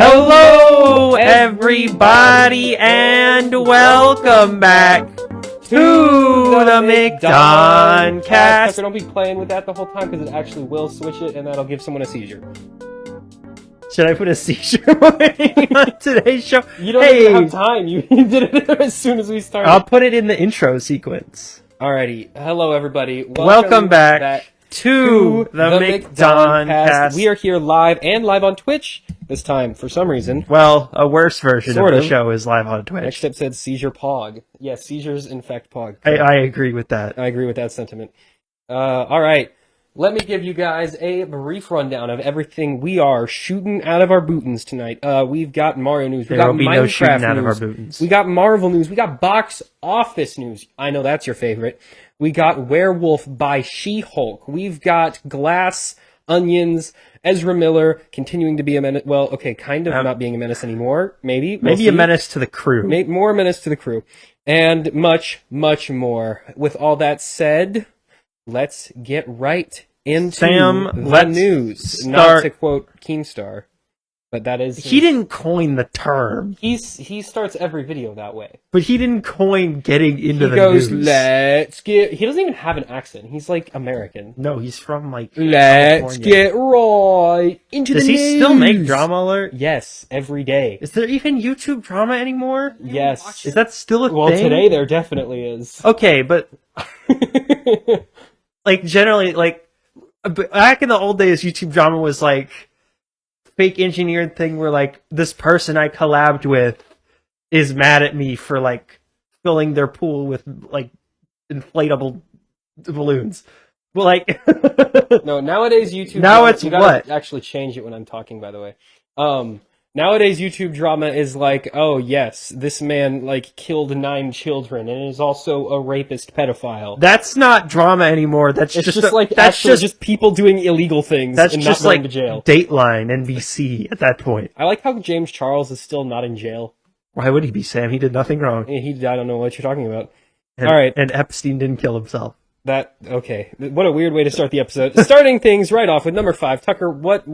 Hello, everybody, and welcome back to the McDoncast. Tucker, don't be playing with that the whole time, because it actually will switch it, and that'll give someone a seizure. Should I put a seizure warning on today's show? You don't even have time. You did it as soon as we started. I'll put it in the intro sequence. Alrighty. Hello, everybody. Welcome back to the McDoncast. We are here live and live on Twitch this time, for some reason. Well, a worse version of the show is live on Twitch. Next step said seizure pog. Yes, seizures infect pog. I agree with that. I agree with that sentiment. Alright. Let me give you guys a brief rundown of everything we are shooting out of our bootins tonight. We've got Mario news. We got Minecraft news. We got Marvel news. We got box office news. I know that's your favorite. We got Werewolf by She-Hulk. We've got Glass, Onions, Ezra Miller continuing to be a menace. Well, okay, kind of not being a menace anymore. Maybe. Maybe a menace to the crew. More menace to the crew. And much, much more. With all that said, let's get right into the news. Not to quote Keemstar, but that is... He didn't coin the term. He starts every video that way. But he didn't coin getting into the news. He goes, let's get... He doesn't even have an accent. He's like American. No, he's from like Let's get right into the news. Does he still make Drama Alert? Yes, every day. Is there even YouTube drama anymore? Yes. Is that still a thing? Well, today there definitely is. Okay, but... like, generally, like... Back in the old days, YouTube drama was like... fake engineered thing where, like, this person I collabed with is mad at me for, like, filling their pool with, like, inflatable balloons. Well, like... No, nowadays YouTube... Now it's you what? gotta actually change it when I'm talking, by the way. Nowadays YouTube drama is like, oh yes, this man, like, killed 9 children and is also a rapist pedophile. That's not drama anymore. That's just people doing illegal things that's and just not going like to jail. Dateline, NBC at that point. I like how James Charles is still not in jail. Why would he be, Sam? He did nothing wrong. I don't know what you're talking about. And, all right. And Epstein didn't kill himself. Okay. What a weird way to start the episode. Starting things right off with number 5. Tucker, what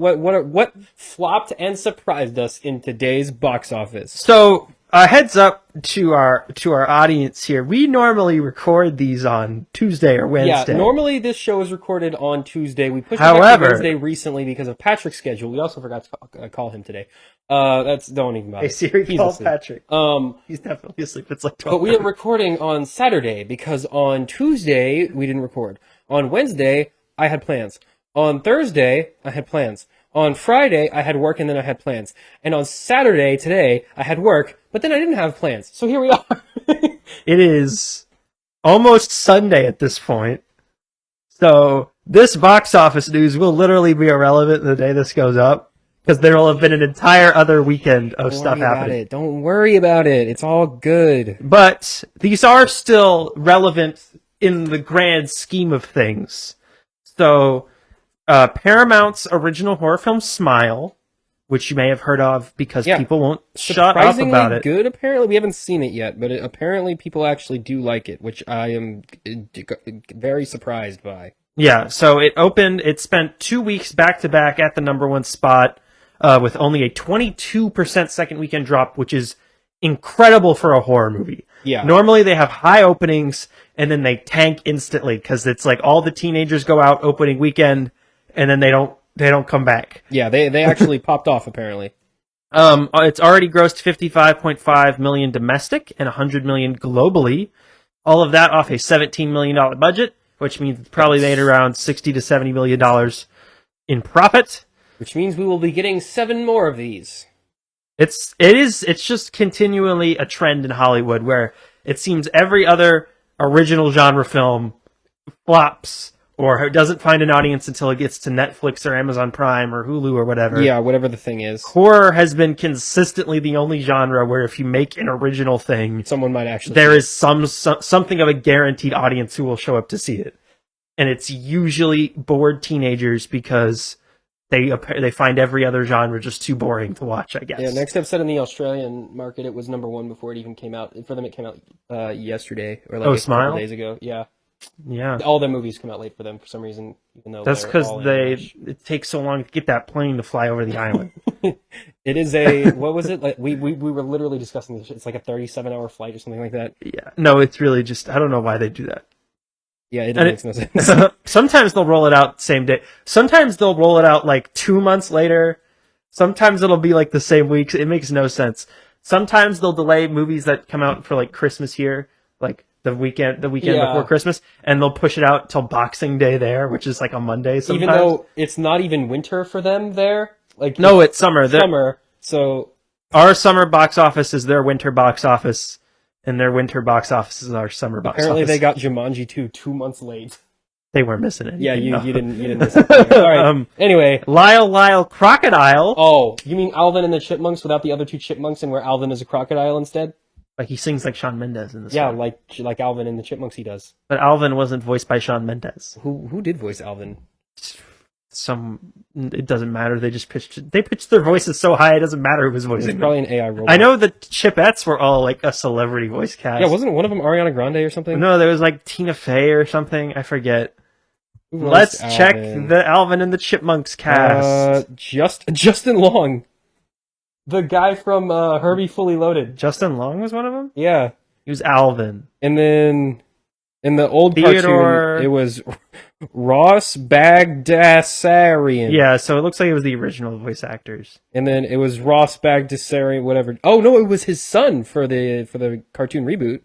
flopped and surprised us in today's box office? So, heads up to our audience here. We normally record these on Tuesday or Wednesday. Yeah, normally this show is recorded on Tuesday. We pushed it back to Wednesday recently because of Patrick's schedule. We also forgot to call him today. Don't even bother. Hey Siri, He's call asleep. Patrick. He's definitely asleep. It's like 12 But we are recording on Saturday because on Tuesday we didn't record. On Wednesday I had plans. On Thursday I had plans. On Friday I had work and then I had plans. And on Saturday today I had work, but then I didn't have plans. So here we are. It is almost Sunday at this point. So this box office news will literally be irrelevant the day this goes up. Because there will have been an entire other weekend of stuff happening. Don't worry about it. It's all good. But these are still relevant in the grand scheme of things. So, Paramount's original horror film Smile, which you may have heard of because people won't shut up about it. Good, apparently. We haven't seen it yet, but apparently people actually do like it, which I am very surprised by. Yeah, so it spent 2 weeks back-to-back at the #1 spot. With only a 22% second weekend drop, which is incredible for a horror movie. Yeah. Normally they have high openings and then they tank instantly because it's like all the teenagers go out opening weekend and then they don't come back. Yeah, they actually popped off apparently. It's already grossed 55.5 million domestic and 100 million globally. All of that off a $17 million budget, which means it's probably made around $60 to $70 million in profit. Which means we will be getting 7 more of these. It's just continually a trend in Hollywood where it seems every other original genre film flops or doesn't find an audience until it gets to Netflix or Amazon Prime or Hulu or whatever. Yeah, whatever the thing is. Horror has been consistently the only genre where if you make an original thing, someone might actually there is something of a guaranteed audience who will show up to see it. And it's usually bored teenagers because they find every other genre just too boring to watch, I guess. Yeah, next episode in the Australian market, it was #1 before it even came out. For them, it came out yesterday or like a couple days ago. Yeah. Yeah. All their movies come out late for them for some reason, even though that's because it takes so long to get that plane to fly over the island. It is a, what was it? Like, we were literally discussing this. It's like a 37-hour flight or something like that. Yeah. No, it's really just, I don't know why they do that. Yeah, it makes no sense. Sometimes they'll roll it out same day. Sometimes they'll roll it out like 2 months later. Sometimes it'll be like the same week. It makes no sense. Sometimes they'll delay movies that come out for like Christmas here, like the weekend before Christmas, and they'll push it out till Boxing Day there, which is like a Monday sometimes. Even though it's not even winter for them there. Like no, it's summer. Summer. So our summer box office is their winter box office, and their winter box office is our summer box office. Apparently, they got Jumanji 2 2 months late. They weren't missing it. Yeah, you didn't miss it. All right. Anyway, Lyle Crocodile. Oh, you mean Alvin and the Chipmunks without the other two chipmunks, and where Alvin is a crocodile instead? Like he sings like Shawn Mendes in this. Yeah, one. like Alvin and the Chipmunks, he does. But Alvin wasn't voiced by Shawn Mendes. Who did voice Alvin? It doesn't matter. They pitched their voices so high it doesn't matter who was voicing. It's probably an AI robot. I know the Chipettes were all like a celebrity voice cast. Yeah, wasn't one of them Ariana Grande or something? No, there was like Tina Fey or something. I forget. Let's check the Alvin and the Chipmunks cast. Justin Long, the guy from Herbie Fully Loaded. Justin Long was one of them. Yeah, he was Alvin. And then in the old cartoon, it was Ross Bagdasarian. Yeah, so it looks like it was the original voice actors. And then it was Ross Bagdasarian, whatever. Oh no, it was his son for the cartoon reboot.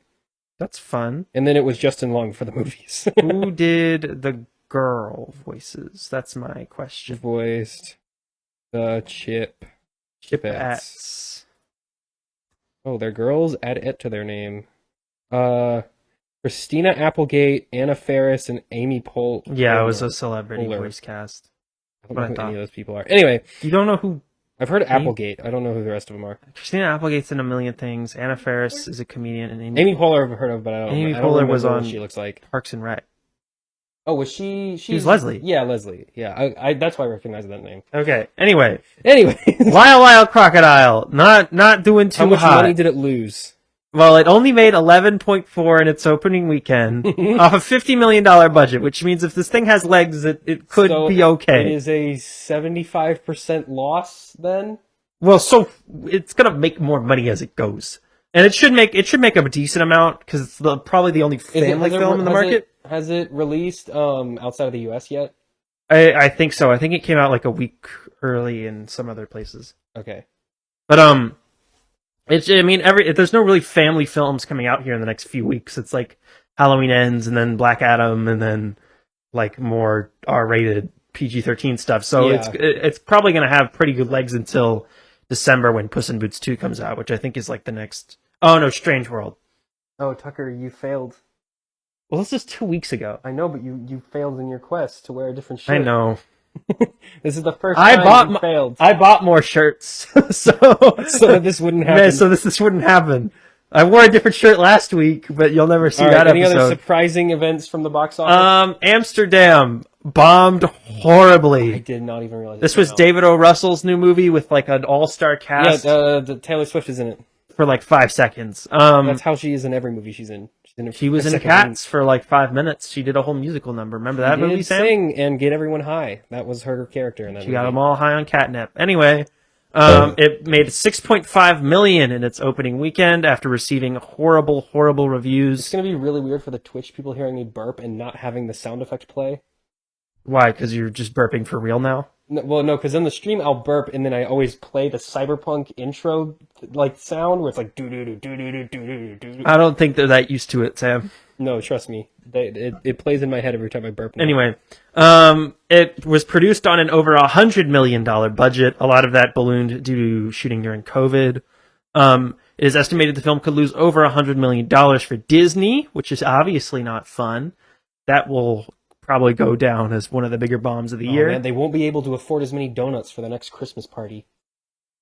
That's fun. And then it was Justin Long for the movies. Who did the girl voices? That's my question. Voiced the Chipettes. Oh, they're girls. Add it to their name. Christina Applegate, Anna Faris, and Amy Poehler. Yeah, it was a celebrity voice cast. I don't know who any of those people are. Anyway, you don't know who? I've heard Applegate. I don't know who the rest of them are. Christina Applegate's in a million things. Anna Faris is a comedian, and Amy Poehler I've heard of, but I don't. Amy Poehler was on. What she looks like Parks and Rec. Oh, was she? She's Leslie. Yeah, Leslie. Yeah, I that's why I recognize that name. Okay. Anyway, Lyle Crocodile, not doing too hot. How much money did it lose? Well, it only made 11.4 in its opening weekend off a $50 million budget, which means if this thing has legs, it could be okay. It is a 75% loss then? Well, so it's gonna make more money as it goes, and it should make a decent amount because it's probably the only family film in the market. Has it released outside of the U.S. yet? I think so. I think it came out like a week early in some other places. Okay, but there's no really family films coming out here in the next few weeks. It's like Halloween Ends, and then Black Adam, and then like more R-rated PG-13 stuff. So yeah. It's probably going to have pretty good legs until December when Puss in Boots 2 comes out, which I think is like the next. Oh no, Strange World. Oh, Tucker, you failed. Well, this is 2 weeks ago. I know, but you failed in your quest to wear a different shirt. I know. This is the first time you failed. I bought more shirts, so that this wouldn't happen. Man, so this wouldn't happen. I wore a different shirt last week, but you'll never see that any episode. Any other surprising events from the box office? Amsterdam bombed horribly. I did not even realize this was David O. Russell's new movie with like an all-star cast. Yeah, the Taylor Swift is in it for like 5 seconds. That's how she is in every movie she's in. She was in Cats for like 5 minutes. She did a whole musical number. Remember that movie, Sam? Sing and get everyone high. That was her character in that movie. She got them all high on catnip. Anyway, it made $6.5 million in its opening weekend after receiving horrible reviews. It's going to be really weird for the Twitch people hearing me burp and not having the sound effect play. Why? Because you're just burping for real now? No, because in the stream I'll burp and then I always play the cyberpunk intro like sound where it's like do do do do do do do do. I don't think they're that used to it, Sam. No, trust me, it plays in my head every time I burp. Now. Anyway, it was produced on an over $100 million budget. A lot of that ballooned due to shooting during COVID. It is estimated the film could lose over $100 million for Disney, which is obviously not fun. That will probably go down as one of the bigger bombs of the year. Man, they won't be able to afford as many donuts for the next Christmas party.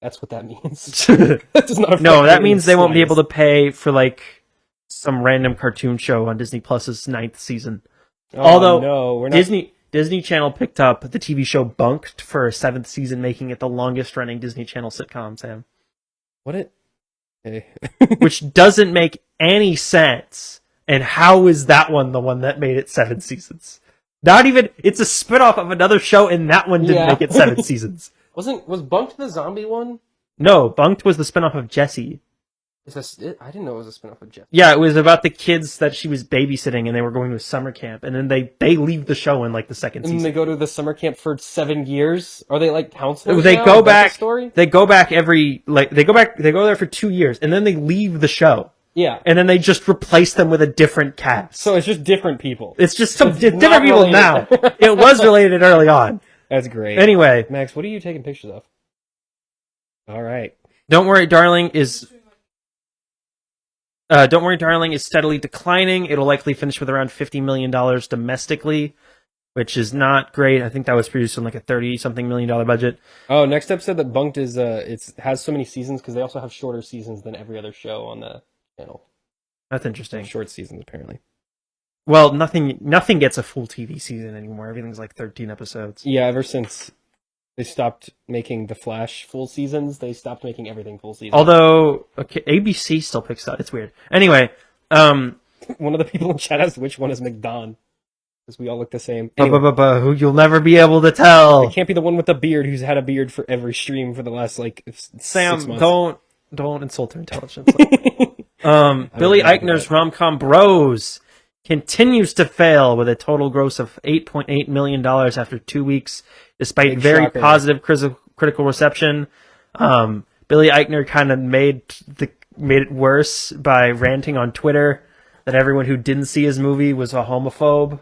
That's what that means. That does not no, that means they won't be able to pay for like some random cartoon show on Disney Plus's 9th season. Although no, Disney Channel picked up the TV show Bunked for a 7th season, making it the longest running Disney Channel sitcom, Sam. Which doesn't make any sense. And how is that one the one that made it 7 seasons? Not even, it's a spinoff of another show, and that one didn't make it 7 seasons. Was Bunked the zombie one? No, Bunked was the spinoff of Jessie. I didn't know it was a spinoff of Jessie. Yeah, it was about the kids that she was babysitting, and they were going to a summer camp, and then they leave the show in like the second season. And they go to the summer camp for 7 years. Are they like counselors? They now? go Is that back. the story? They go back they go there for 2 years, and then they leave the show. Yeah. And then they just replace them with a different cast. So it's just different people. It's just different people related. now. It was related early on. That's great. Anyway, Max, what are you taking pictures of? All right. Don't Worry, Darling is steadily declining. It'll likely finish with around $50 million domestically, which is not great. I think that was produced on like a 30-something million budget. Oh, next episode that Bunked is has so many seasons because they also have shorter seasons than every other show on the channel. That's interesting. Short seasons, apparently. Well, nothing gets a full TV season anymore. Everything's like 13 episodes. Yeah, ever since they stopped making The Flash full seasons, they stopped making everything full seasons. Although, okay, ABC still picks up. It's weird. Anyway, one of the people in chat asked which one is McDon. Because we all look the same. Anyway, who you'll never be able to tell. It can't be the one with the beard who's had a beard for every stream for the last, like, 6 months. Don't insult her intelligence. Billy Eichner's rom-com Bros continues to fail with a total gross of $8.8 million after 2 weeks, despite very shocker. positive critical reception. Billy Eichner kind of made it worse by ranting on Twitter that everyone who didn't see his movie was a homophobe.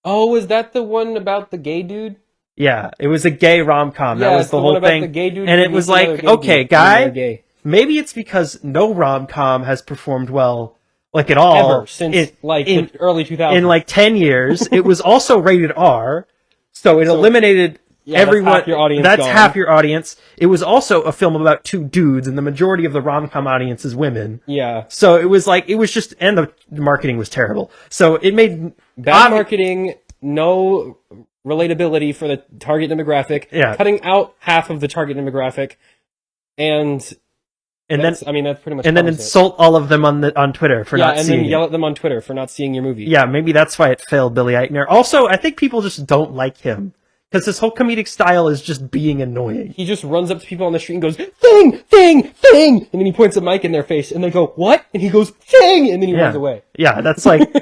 Oh, is that the one about the gay dude? Yeah, it was a gay rom-com. Yeah, that was the whole thing. The gay dude and it was like, okay, guy, maybe it's because no rom-com has performed well, like, at all. Ever since, the early 2000s. In, like, 10 years. It was also rated R, so it eliminated everyone. That's half your audience. That's half your audience. It was also a film about two dudes, and the majority of the rom-com audience is women. Yeah. So it was like, and the marketing was terrible. So it made... Bad marketing, no relatability for the target demographic, cutting out half of the target demographic, that's pretty much. And then insult all of them on Twitter for not seeing. Yeah, and then yell at them on Twitter for not seeing your movie. Yeah, maybe that's why it failed Billy Eichner. Also, I think people just don't like him because his whole comedic style is just being annoying. He just runs up to people on the street and goes, "Thing, thing, thing," and then he points a mic in their face, and they go, "What?" And he goes, "Thing," and then he runs away. Yeah, that's like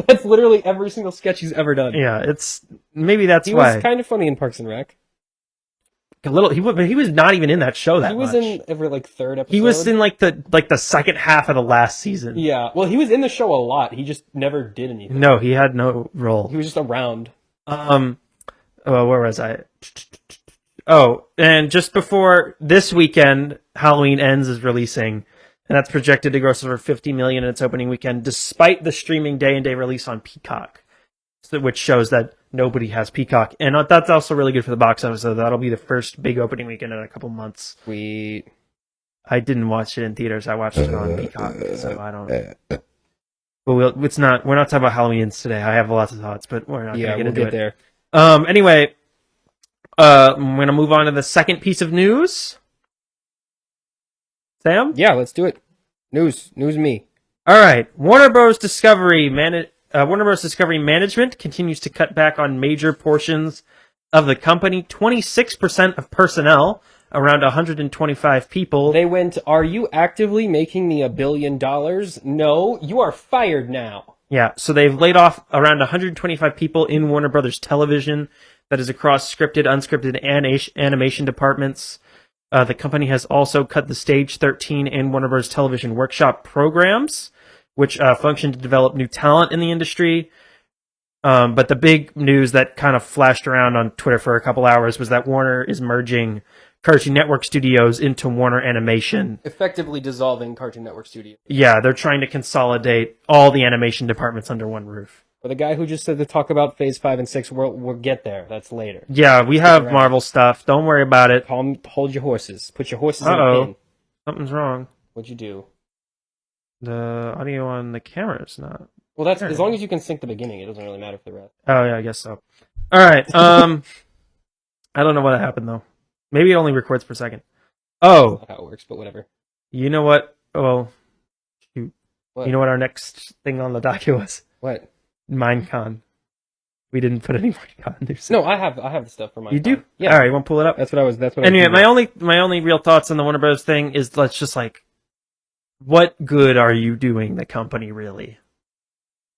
that's literally every single sketch he's ever done. Yeah, it's maybe that's he why was kind of funny in Parks and Rec. A little, but he was not even in that show that much. He was in every third episode. He was in the second half of the last season. Yeah, well, he was in the show a lot. He just never did anything. No, he had no role. He was just around. Where was I? Oh, and just before this weekend, Halloween Ends is releasing, and that's projected to gross over $50 million in its opening weekend, despite the streaming day-and-day release on Peacock, which shows that nobody has Peacock. And that's also really good for the box office, so that'll be the first big opening weekend in a couple months. Sweet. I didn't watch it in theaters. I watched it on Peacock, so I don't... But we're not talking about Halloween Ends today. I have lots of thoughts, but we're not going to get into it. There. Anyway, I'm going to move on to the second piece of news. Sam? Yeah, let's do it. News me. All right. Warner Bros. Discovery Management continues to cut back on major portions of the company. 26% of personnel, around 125 people. They went, "Are you actively making me $1 billion? No, you are fired now." Yeah, so they've laid off around 125 people in Warner Brothers Television. That is across scripted, unscripted, and animation departments. The company has also cut the Stage 13 and Warner Bros. Television Workshop programs, which function to develop new talent in the industry. But the big news that kind of flashed around on Twitter for a couple hours was that Warner is merging Cartoon Network Studios into Warner Animation. Effectively dissolving Cartoon Network Studios. Yeah, they're trying to consolidate all the animation departments under one roof. But the guy who just said to talk about Phase 5 and 6, we'll get there. That's later. Yeah, we have Marvel stuff. Don't worry about it. Hold your horses. Put your horses in a pin. Something's wrong. What'd you do? The audio on the camera is not... Well, that's as long as you can sync the beginning. It doesn't really matter for the rest. Oh, yeah, I guess so. All right. I don't know what happened, though. Maybe it only records per second. Oh. That's not how it works, but whatever. You know what? Oh, shoot. What? You know what our next thing on the docket was? What? Minecon. We didn't put any Minecon news. No, I have the stuff for Minecon. You do? Yeah. All right, want to pull it up? That's what I was. Anyway, my only real thoughts on the Warner Bros. Thing is, let's just like, what good are you doing the company really?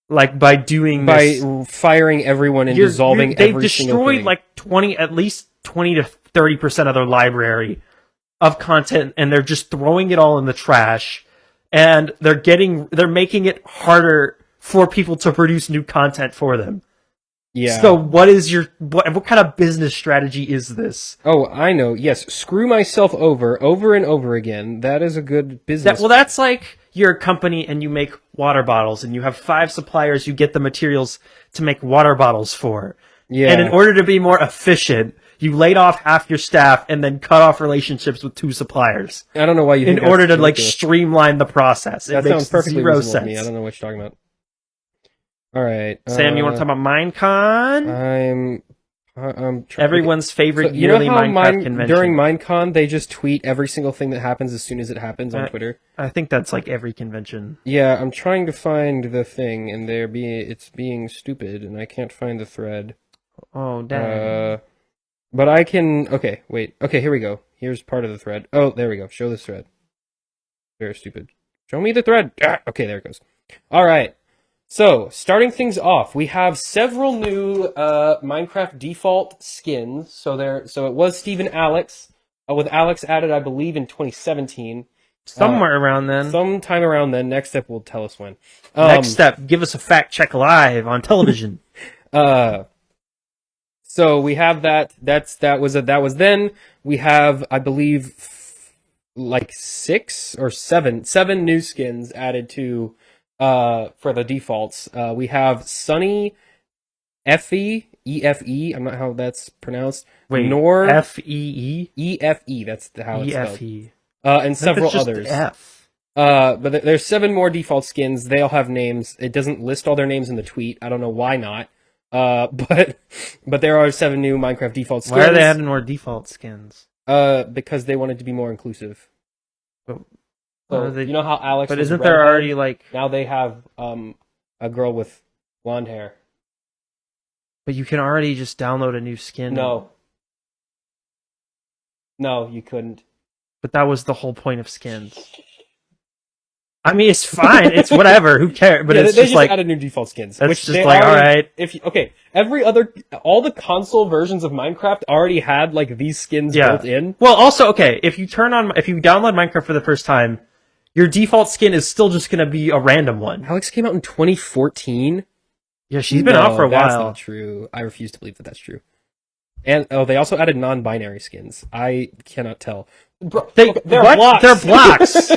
Like by doing this, firing everyone and dissolving they've every single destroyed thing. like at least 20 to 30% of their library of content, and they're just throwing it all in the trash, and they're making it harder for people to produce new content for them. Yeah. So what kind of business strategy is this? Oh, I know. Yes, screw myself over and over again. That is a good business. That's like you're a company and you make water bottles and you have 5 suppliers you get the materials to make water bottles for. Yeah. And in order to be more efficient, you laid off half your staff and then cut off relationships with 2 suppliers. I don't know why you think in order to like streamline the process. That sounds perfectly reasonable to me. I don't know what you're talking about. All right, Sam, you want to talk about Minecon? I'm everyone's favorite yearly Minecraft convention. During Minecon, they just tweet every single thing that happens as soon as it happens on Twitter. I think that's like every convention. Yeah, I'm trying to find the thing, and it's being stupid, and I can't find the thread. Oh, dang. But I can. Okay, wait. Okay, here we go. Here's part of the thread. Oh, there we go. Show this thread. Very stupid. Show me the thread. Okay, there it goes. All right. So, starting things off, we have several new Minecraft default skins. So it was Steve and Alex, with Alex added, I believe, in 2017. Somewhere around then. Sometime around then. Next step will tell us when. Next step, give us a fact check live on television. So we have that. That was then. We have, I believe, like 6 or 7 new skins added to. For the defaults, we have Sunny, Effie, E-F-E, I'm not how that's pronounced. Wait, Nor F-E-E? E-F-E, that's how it's spelled. E-F-E. And several others. F. But there's 7 more default skins. They all have names. It doesn't list all their names in the tweet. I don't know why not. But there are 7 new Minecraft default skins. Why are they adding more default skins? Because they wanted to be more inclusive. So, you know how Alex But was isn't there already, like... Now they have a girl with blonde hair. But you can already just download a new skin. No, you couldn't. But that was the whole point of skins. I mean, it's fine. It's whatever. Who cares? But it's they just like... added new default skins. That's which just like, alright. All the console versions of Minecraft already had, like, these skins built in. Well, also, okay, if you download Minecraft for the first time, your default skin is still just going to be a random one. Alex came out in 2014? Yeah, she's been out for a while. That's not true. I refuse to believe that that's true. And, they also added non-binary skins. I cannot tell. Bro, they're blocks. They're blocks.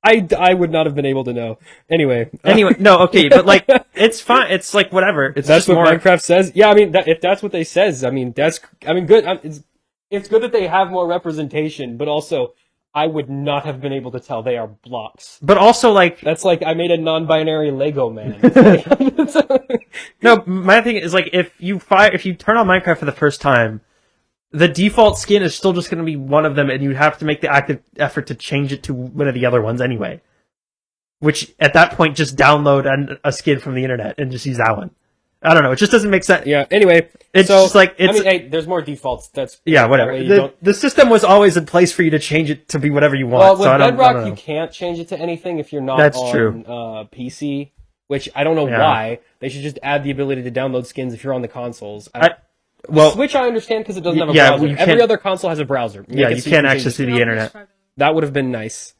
I would not have been able to know. Anyway, no, okay, but, like, it's fine. It's, like, whatever. It's that's just what Minecraft says? Yeah, I mean, if that's what they says, I mean, good. It's good that they have more representation, but also... I would not have been able to tell they are blocks. But also, like... That's like, I made a non-binary Lego man. No, my thing is, like, if you turn on Minecraft for the first time, the default skin is still just going to be one of them, and you have to make the active effort to change it to one of the other ones anyway. Which, at that point, just download a skin from the internet and just use that one. I don't know. It just doesn't make sense. Yeah. Anyway, just like hey, there's more defaults. Whatever. The system was always in place for you to change it to be whatever you Well, want. with Bedrock, you can't change it to anything if you're not on PC. Which I don't know why. They should just add the ability to download skins if you're on the consoles. Switch I understand because it doesn't have a browser. Every other console has a browser. You can't access to the internet. That would have been nice.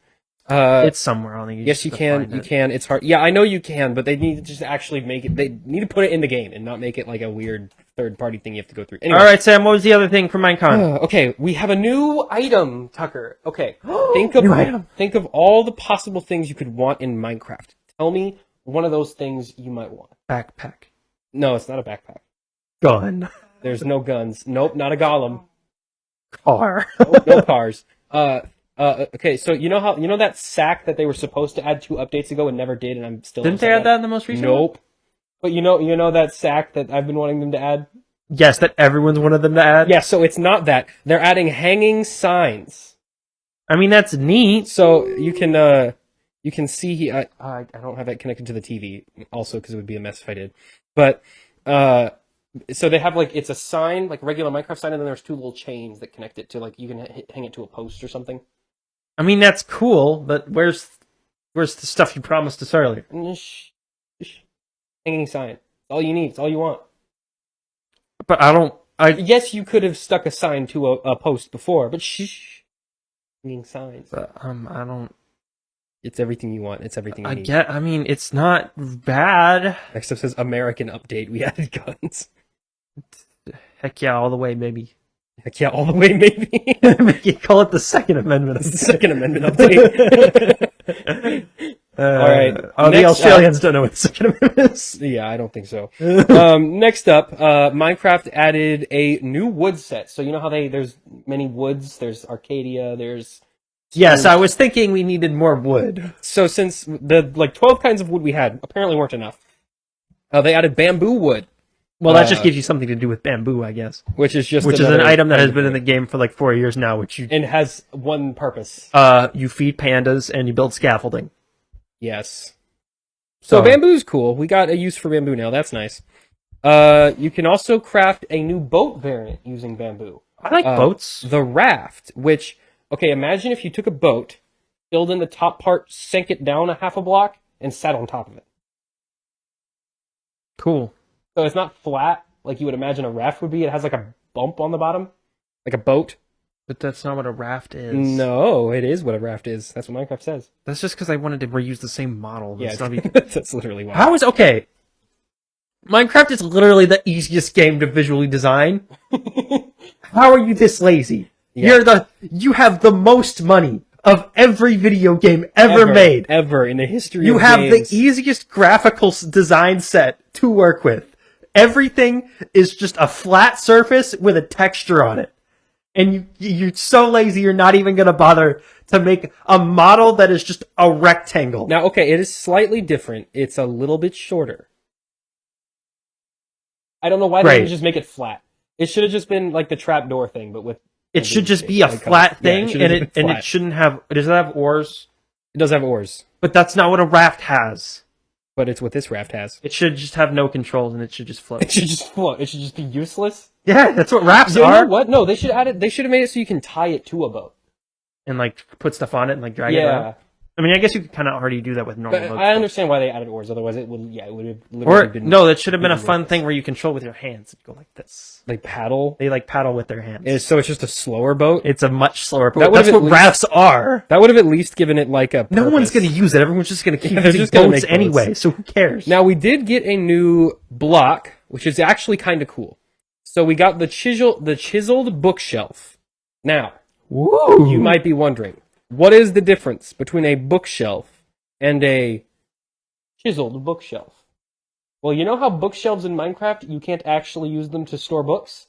It's somewhere on the. Yes, you can. You can. It's hard. Yeah, I know you can, but they need to just actually make it. They need to put it in the game and not make it like a weird third-party thing you have to go through. Anyway. All right, Sam. What was the other thing for Minecon? Okay, we have a new item, Tucker. Okay, think of all the possible things you could want in Minecraft. Tell me one of those things you might want. Backpack. No, it's not a backpack. Gun. There's no guns. Nope, not a golem. Car. No cars. Okay, so you know that sack that they were supposed to add 2 updates ago and never did, and I'm still... Didn't they add that in the most recent Nope. But you know that sack that I've been wanting them to add? Yes, that everyone's wanted them to add? Yeah, so it's not that. They're adding hanging signs. I mean, that's neat. So you can see I don't have that connected to the TV, also because it would be a mess if I did. But So they have like, it's a sign, like a regular Minecraft sign, and then there's two little chains that connect it to, like, you can hang it to a post or something. I mean, that's cool, but where's the stuff you promised us earlier? Hanging sign. All you need. It's all you want. But Yes, you could have stuck a sign to a post before, but hanging signs. I don't. It's everything you want. It's everything you need. I mean, it's not bad. Next up says American update. We added guns. Heck yeah, all the way, baby. Heck yeah, all the way, maybe. You call it the Second Amendment. It's the Second Amendment update. All right. The Australians don't know what the Second Amendment is. Yeah, I don't think so. Next up, Minecraft added a new wood set. So you know how there's many woods. There's Arcadia. There's yes. I was thinking we needed more wood. So since the 12 kinds of wood we had apparently weren't enough, they added bamboo wood. Well, that just gives you something to do with bamboo, I guess. Which is an item that has been in the game for like 4 years now, and has one purpose. You feed pandas and you build scaffolding. Yes. So bamboo's cool. We got a use for bamboo now. That's nice. You can also craft a new boat variant using bamboo. I like boats. The raft, which, okay, imagine if you took a boat, filled in the top part, sank it down a half a block, and sat on top of it. Cool. So it's not flat like you would imagine a raft would be. It has like a bump on the bottom, like a boat. But that's not what a raft is. No, it is what a raft is. That's what Minecraft says. That's just because I wanted to reuse the same model. Yeah, that's literally why. Okay? Minecraft is literally the easiest game to visually design. How are you this lazy? Yeah. You have the most money of every video game ever made. Ever in the history of games. You have the easiest graphical design set to work with. Everything is just a flat surface with a texture on it. And you're so lazy you're not even going to bother to make a model that is just a rectangle. Now, okay, it is slightly different. It's a little bit shorter. I don't know why they didn't just make it flat. It should have just been like the trapdoor thing, but with... It should just be a flat thing, and it shouldn't have... Does it have oars? It does have oars. But that's not what a raft has. But it's what this raft has. It should just have no controls, and it should just float. It should just float. It should just be useless. Yeah, that's what rafts are. You know what? No, they should add it. They should have made it so you can tie it to a boat and like put stuff on it and like drag it around. I mean, I guess you could kind of already do that with normal boats. I understand why they added oars. Otherwise, it would have literally been... No, that should have been a fun thing where you control with your hands. You go like this. Like paddle? They like paddle with their hands. So it's just a slower boat? It's a much slower boat. That's what rafts are. That would have at least given it like a purpose. No one's going to use it. Everyone's just going to keep using boats anyway, so who cares? Now, we did get a new block, which is actually kind of cool. So we got the chiseled bookshelf. Now, woo. You might be wondering, what is the difference between a bookshelf and a chiseled bookshelf? Well, you know how bookshelves in Minecraft, you can't actually use them to store books?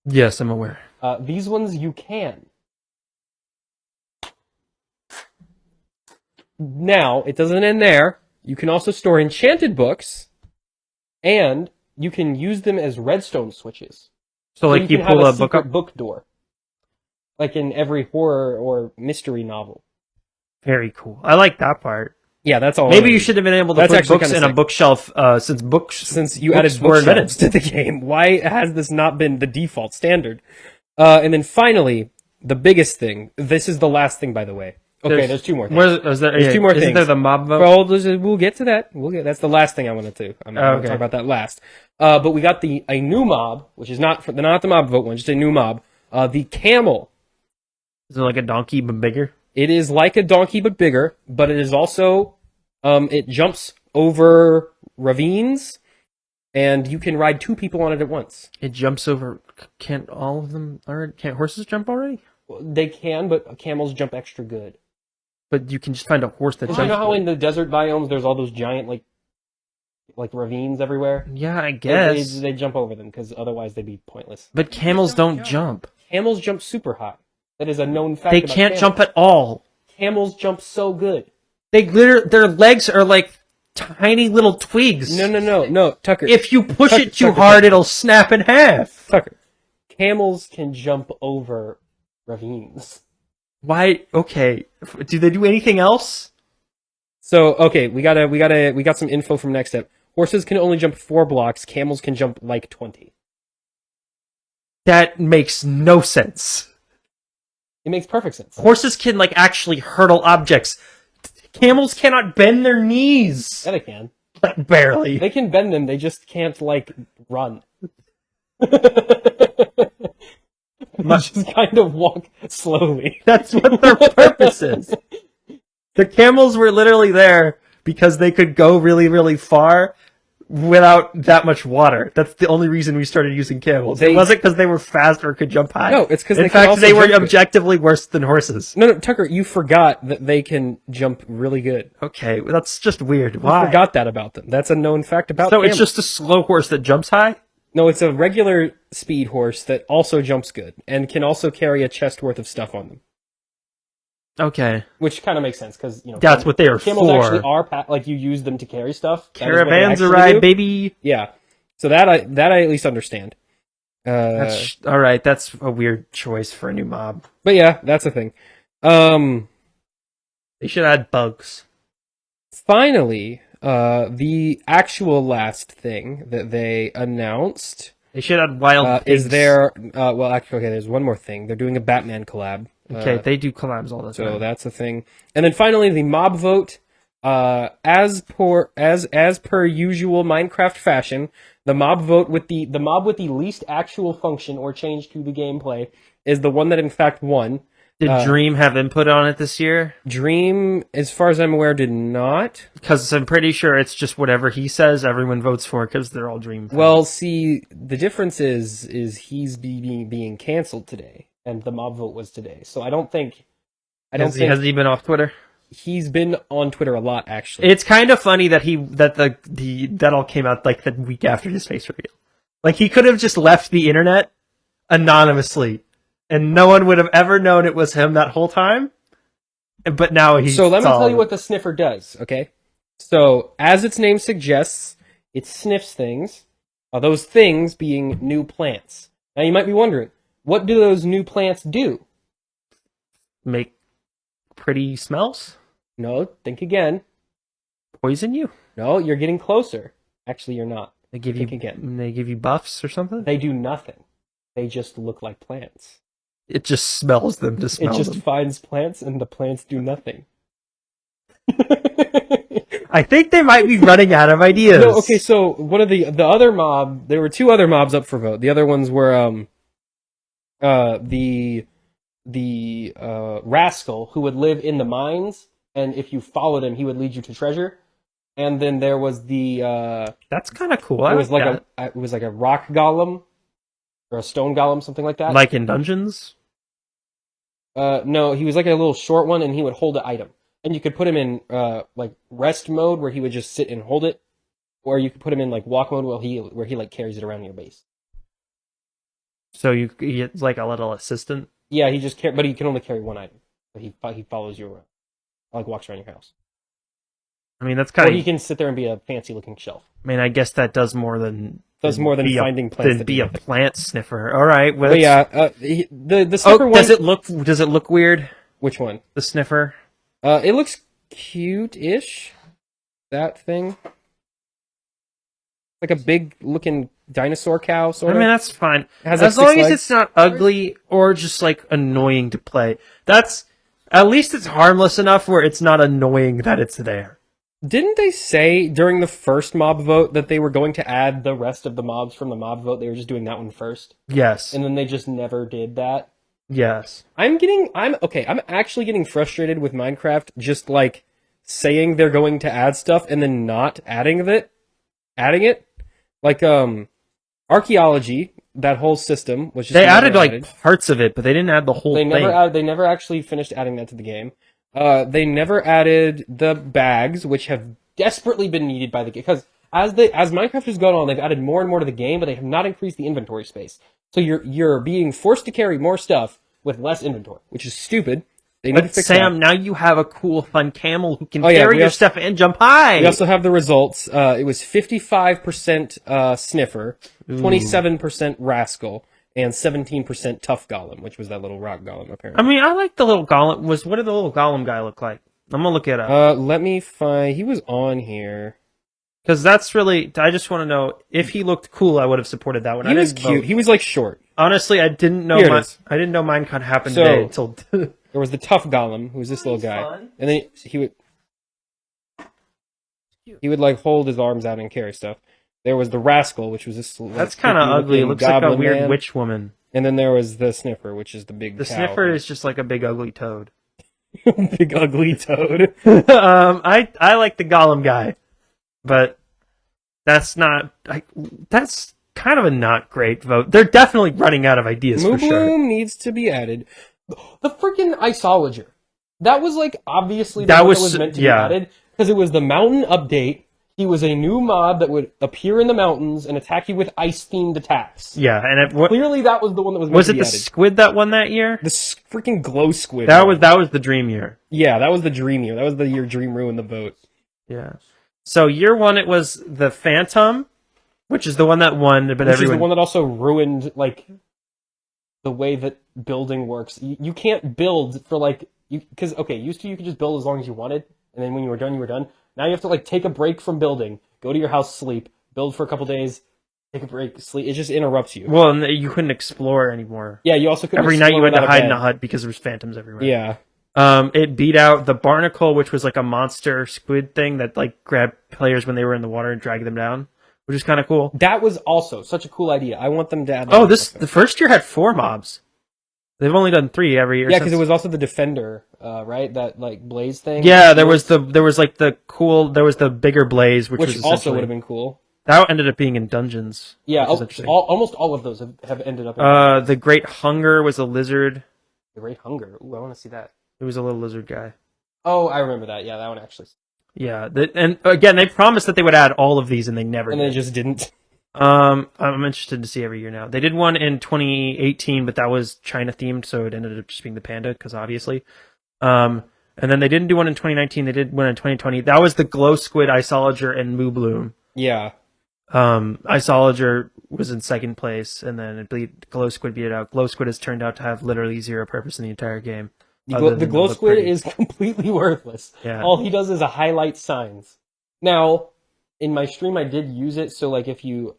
Yes, I'm aware. These ones you can. Now, it doesn't end there. You can also store enchanted books, and you can use them as redstone switches. So like you pull a book up? Book door. Like in every horror or mystery novel. Very cool. I like that part. Yeah, that's all. Maybe you should have been able to put books in a bookshelf since you added bookshelves to the game. Why has this not been the default standard? And then finally, the biggest thing. This is the last thing, by the way. Okay, there's two more things. There's two more things. Isn't there the mob vote? Well, we'll get to that. That's the last thing I wanted to. I'm going to talk about that last. But we got a new mob, which is not the mob vote one, just a new mob. The camel. Is it like a donkey but bigger? It is like a donkey but bigger, but it is also, it jumps over ravines, and you can ride two people on it at once. It jumps over, can't horses jump already? They can, but camels jump extra good. But you can just find a horse that jumps. You know how in the desert biomes there's all those giant, like ravines everywhere? Yeah, I guess. They jump over them, because otherwise they'd be pointless. But camels don't jump. Camels jump super high. That is a known fact. They can't jump at all. Camels jump so good. Their legs are like tiny little twigs. No, Tucker. If you push it too hard, it'll snap in half. Tucker. Camels can jump over ravines. Why? Okay. Do they do anything else? So, okay, we got some info from Next Step. Horses can only jump 4 blocks. Camels can jump like 20. That makes no sense. It makes perfect sense. Horses can, like, actually hurdle objects. Camels cannot bend their knees. Yeah, they can. Like, barely. They can bend them, they just can't, like, run. Just kind of walk slowly. That's what their purpose is. The camels were literally there because they could go really, really far without that much water. That's the only reason we started using camels. It wasn't because they were fast or could jump high. No, it's because in fact they were objectively worse than horses. No, Tucker, you forgot that they can jump really good. Okay, well, that's just weird. Why? You forgot that about them. That's a known fact about camels. So it's just a slow horse that jumps high? No, it's a regular speed horse that also jumps good and can also carry a chest worth of stuff on them. Okay. Which kind of makes sense because, you know, that's what they are camels for. actually are like you use them to carry stuff. Caravans ride, baby. Yeah. So that I at least understand. All right, that's a weird choice for a new mob. But yeah, that's a thing. They should add bugs. Finally, the actual last thing that they announced. They should add wild pigs. Is there? Well, actually, okay. There's one more thing. They're doing a Batman collab. Okay, they do collabs all the time. So that's a thing. And then finally, the mob vote. As per usual Minecraft fashion, the mob vote with the mob with the least actual function or change to the gameplay is the one that in fact won. Did Dream have input on it this year? Dream, as far as I'm aware, did not. Because I'm pretty sure it's just whatever he says, everyone votes for because they're all Dream fans. Well, see, the difference is he's being canceled today, and the mob vote was today. So I don't think. Has he been off Twitter? He's been on Twitter a lot, actually. It's kind of funny that that all came out like the week after his face reveal. Like he could have just left the internet anonymously, and no one would have ever known it was him that whole time. But now he's So let me tell you what the sniffer does, okay? So, as its name suggests, it sniffs things, those things being new plants. Now you might be wondering, what do those new plants do? Make pretty smells? No, think again. Poison you? No, you're getting closer. Actually, you're not. They give think you again. They give you buffs or something? They do nothing. They just look like plants. It just smells them to smell them. It just finds plants, and the plants do nothing. I think they might be running out of ideas. No, okay, so one of the other mob, there were 2 other mobs up for vote. The other ones were the rascal who would live in the mines, and if you followed him, he would lead you to treasure. And then there was the that's kind of cool. It was like a rock golem or a stone golem, something like that. Like in dungeons? No, he was like a little short one, and he would hold an item. And you could put him in like rest mode, where he would just sit and hold it, or you could put him in like walk mode, where he like carries it around your base. So he's like a little assistant. Yeah, but he can only carry one item. But he follows you around, like walks around your house. I mean, that's kind of. Or he can sit there and be a fancy looking shelf. I mean, I guess that does more than finding plants. Than be a plant sniffer. All right. Well, yeah. The sniffer one. Does it look weird? Which one? The sniffer. It looks cute-ish. That thing. Like a big looking dinosaur cow, sort of. I mean, that's fine. As long as it's not ugly or just like annoying to play. At least it's harmless enough where it's not annoying that it's there. Didn't they say during the first mob vote that they were going to add the rest of the mobs from the mob vote? They were just doing that one first? Yes. And then they just never did that? Yes. I'm actually getting frustrated with Minecraft just like saying they're going to add stuff and then not adding it. Like archaeology, that whole system was just they added like parts of it, but they didn't add the whole thing. They never actually finished adding that to the game. They never added the bags, which have desperately been needed by the game, because as Minecraft has gone on, they've added more and more to the game, but they have not increased the inventory space. So you're being forced to carry more stuff with less inventory, which is stupid. They need to fix Sam, that. now you have a cool, fun camel who can carry your stuff and jump high. We also have the results. It was 55% sniffer, 27% rascal, and 17% tough golem, which was that little rock golem, apparently. I mean, I like the little golem. What did the little golem guy look like? I'm gonna look it up. Let me find. He was on here. Because that's really, I just want to know, if he looked cool, I would have supported that one. He was cute. He was like short. Honestly, I didn't know Minecon happened today until... There was the tough golem, who was this little guy. Fun. And then he would like hold his arms out and carry stuff. There was the rascal, which was this. That's kind of ugly. It looks like a weird witch woman. And then there was the sniffer, which is the big. The sniffer is just like a big ugly toad. Big ugly toad. I like the golem guy, but that's not. That's kind of a not great vote. They're definitely running out of ideas for sure. Moobloom needs to be added. The freaking isologer. That was like obviously that was meant to be added because it was the mountain update. He was a new mob that would appear in the mountains and attack you with ice-themed attacks. Yeah, and clearly that was the one that was meant to be added. Was it the squid that won that year? The freaking glow squid. That was the dream year. Yeah, that was the dream year. That was the year Dream ruined the vote. Yeah. So year one, it was the Phantom, which is the one that won, but which is the one that also ruined like the way that building works. You can't build for like because used to you could just build as long as you wanted, and then when you were done, you were done. Now you have to like take a break from building, go to your house, sleep, build for a couple days, take a break, sleep. It just interrupts you. Well, and you couldn't explore anymore. Yeah, you also couldn't. Every night you had to hide in a hut because there was phantoms everywhere. Yeah. It beat out the Barnacle, which was like a monster squid thing that like grabbed players when they were in the water and dragged them down, which is kind of cool. That was also such a cool idea. I want them to add that. The first year had 4 mobs. They've only done 3 every year. Yeah, because it was also the Defender, right? That like blaze thing. Yeah, there was the bigger blaze, which was also would have been cool. That ended up being in dungeons. Yeah, almost all of those have ended up in the Great Hunger was a lizard. The Great Hunger? Ooh, I want to see that. It was a little lizard guy. Oh, I remember that. Yeah, that one actually. Yeah, and again, they promised that they would add all of these, and they never did. And they just didn't. I'm interested to see every year now. They did one in 2018, but that was China themed, so it ended up just being the panda, because obviously. And then they didn't do one in 2019. They did one in 2020. That was the Glow Squid, Isologer, and Moobloom. Yeah. Isologer was in second place, and then Glow Squid beat it out. Glow Squid has turned out to have literally 0 purpose in the entire game. The Glow Squid is completely worthless. Yeah. All he does is highlight signs. Now, in my stream, I did use it, so like if you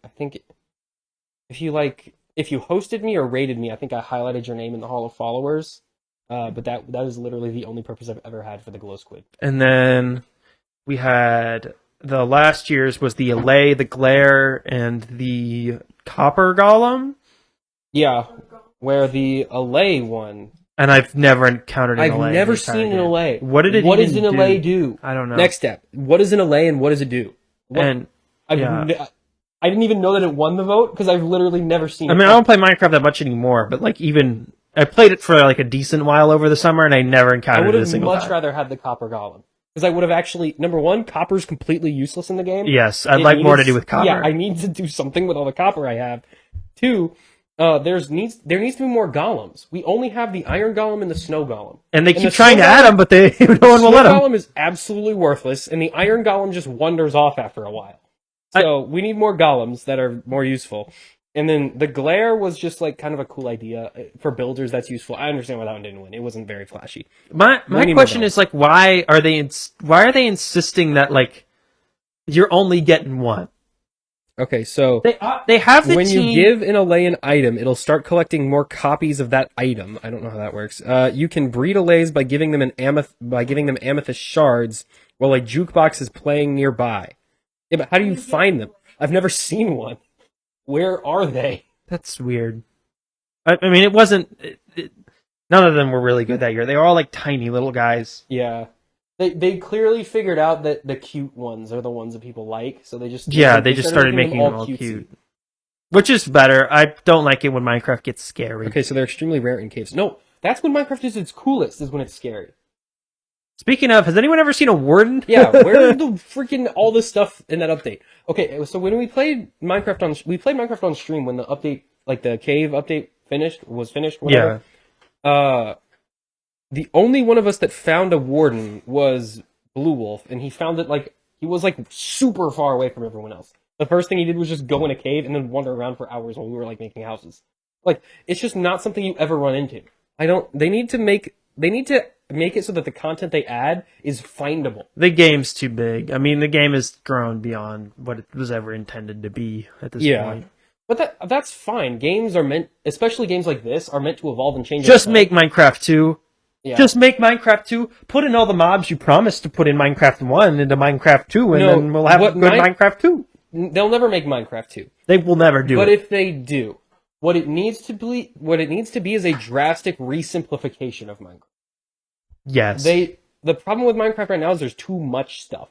hosted me or rated me, I think I highlighted your name in the Hall of Followers. But that is literally the only purpose I've ever had for the Glow Squid. And then we had the last year's was the Allay, the Glare, and the Copper Golem. Yeah, where the Allay won. And I've never encountered an Allay. I've never seen an Allay. What does an Allay do? I don't know. Next step. What is an Allay and what does it do? I didn't even know that it won the vote because I've literally never seen it. I mean, I don't play Minecraft that much anymore, but like even I played it for like a decent while over the summer, and I never encountered it a single time. I would have much rather had the Copper Golem because I would have actually number one, copper's completely useless in the game. Yes, I'd like more to do with copper. Yeah, I need to do something with all the copper I have. 2, there needs to be more golems. We only have the Iron Golem and the Snow Golem, and they keep trying to add them, but no one will let them. The Snow Golem is absolutely worthless, and the Iron Golem just wanders off after a while. So we need more golems that are more useful. And then the Glare was just like kind of a cool idea for builders. That's useful. I understand why that one didn't win. It wasn't very flashy. My question is like, why are they insisting that like you're only getting one? Okay, so they have the when team... you give an Allay an item, it'll start collecting more copies of that item. I don't know how that works. You can breed Allays by giving them amethyst shards while a jukebox is playing nearby. Yeah, but how do you find them? I've never seen one. Where are they? That's weird. I mean, it wasn't... none of them were really good that year. They were all like tiny little guys. Yeah. They clearly figured out that the cute ones are the ones that people like, so they just... Yeah, they just started making them all cute. Which is better. I don't like it when Minecraft gets scary. Okay, so they're extremely rare in caves. No, that's when Minecraft is its coolest, is when it's scary. Speaking of, has anyone ever seen a warden? Yeah, where's the freaking all this stuff in that update? Okay, so when we played Minecraft on stream when the update, like the cave update was finished, whatever. Yeah. The only one of us that found a warden was Blue Wolf, and he found it like he was like super far away from everyone else. The first thing he did was just go in a cave and then wander around for hours while we were like making houses. Like it's just not something you ever run into. They need to make make it so that the content they add is findable. The game's too big. I mean, the game has grown beyond what it was ever intended to be at this point. But that's fine. Games are meant, especially games like this, are meant to evolve and change. Just make Minecraft 2. Yeah. Just make Minecraft 2. Put in all the mobs you promised to put in Minecraft 1 into Minecraft 2, and then we'll have good Minecraft 2. They'll never make Minecraft 2. They will never do it. But if they do, what it needs to be is a drastic re-simplification of Minecraft. Yes. The problem with Minecraft right now is there's too much stuff.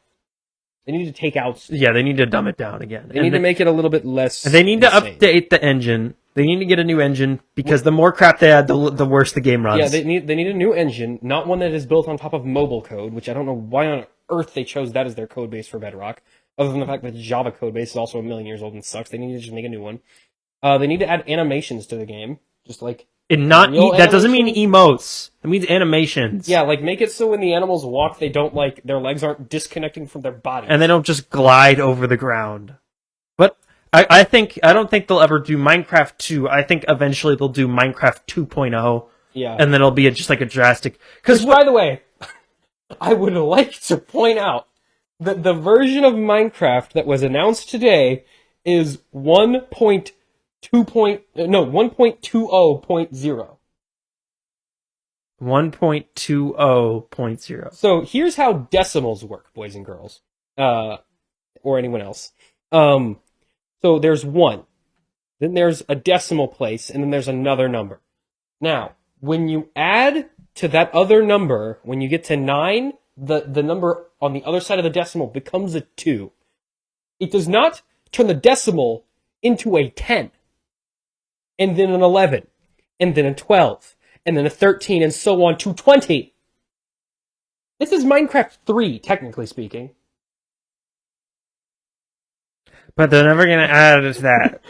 They need to take out stuff. Yeah, they need to dumb it down again. They need to make it a little bit less. They need to update the engine. They need to get a new engine because the more crap they add, the worse the game runs. Yeah, they need a new engine, not one that is built on top of mobile code, which I don't know why on earth they chose that as their code base for Bedrock, other than the fact that Java code base is also a million years old and sucks. They need to just make a new one. They need to add animations to the game, just like that doesn't mean emotes. It means animations. Yeah, like make it so when the animals walk, they don't their legs aren't disconnecting from their body, and they don't just glide over the ground. But I don't think they'll ever do Minecraft 2. I think eventually they'll do Minecraft 2.0. Yeah, and then it'll be just like a drastic. Because by the way, I would like to point out that the version of Minecraft that was announced today is 1.20.0. 1.20.0. So here's how decimals work, boys and girls, or anyone else. So there's 1, then there's a decimal place, and then there's another number. Now, when you add to that other number, when you get to 9, the number on the other side of the decimal becomes a 2. It does not turn the decimal into a 10, and then an 11, and then a 12, and then a 13, and so on to 20. This is Minecraft 3, technically speaking. But they're never gonna add to that.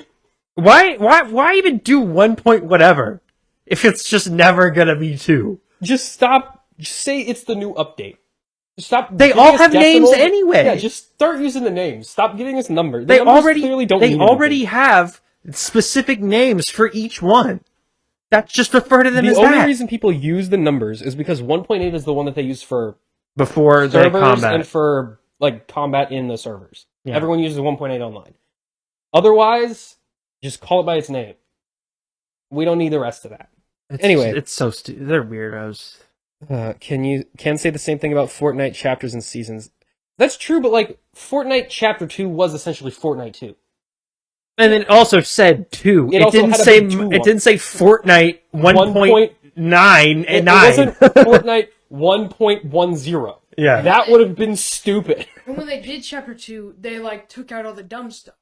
Why even do 1 point whatever if it's just never gonna be 2? Just stop. Just say it's the new update. Just stop. They all have names anyway. Yeah, just start using the names. Stop giving us numbers. They already clearly have specific names for each one. That's just refer to them as that. The only reason people use the numbers is because 1.8 is the one that they use for before the combat and for combat in the servers. Yeah. Everyone uses 1.8 online. Otherwise, just call it by its name. We don't need the rest of that. Anyway, it's so stupid. They're weirdos. Can say the same thing about Fortnite chapters and seasons. That's true, but Fortnite Chapter 2 was essentially Fortnite 2. And it also said 2. It didn't say Fortnite 1.9 and 9. It wasn't Fortnite 1.10. Yeah. That would have been stupid. And when they did Chapter 2, they took out all the dumb stuff.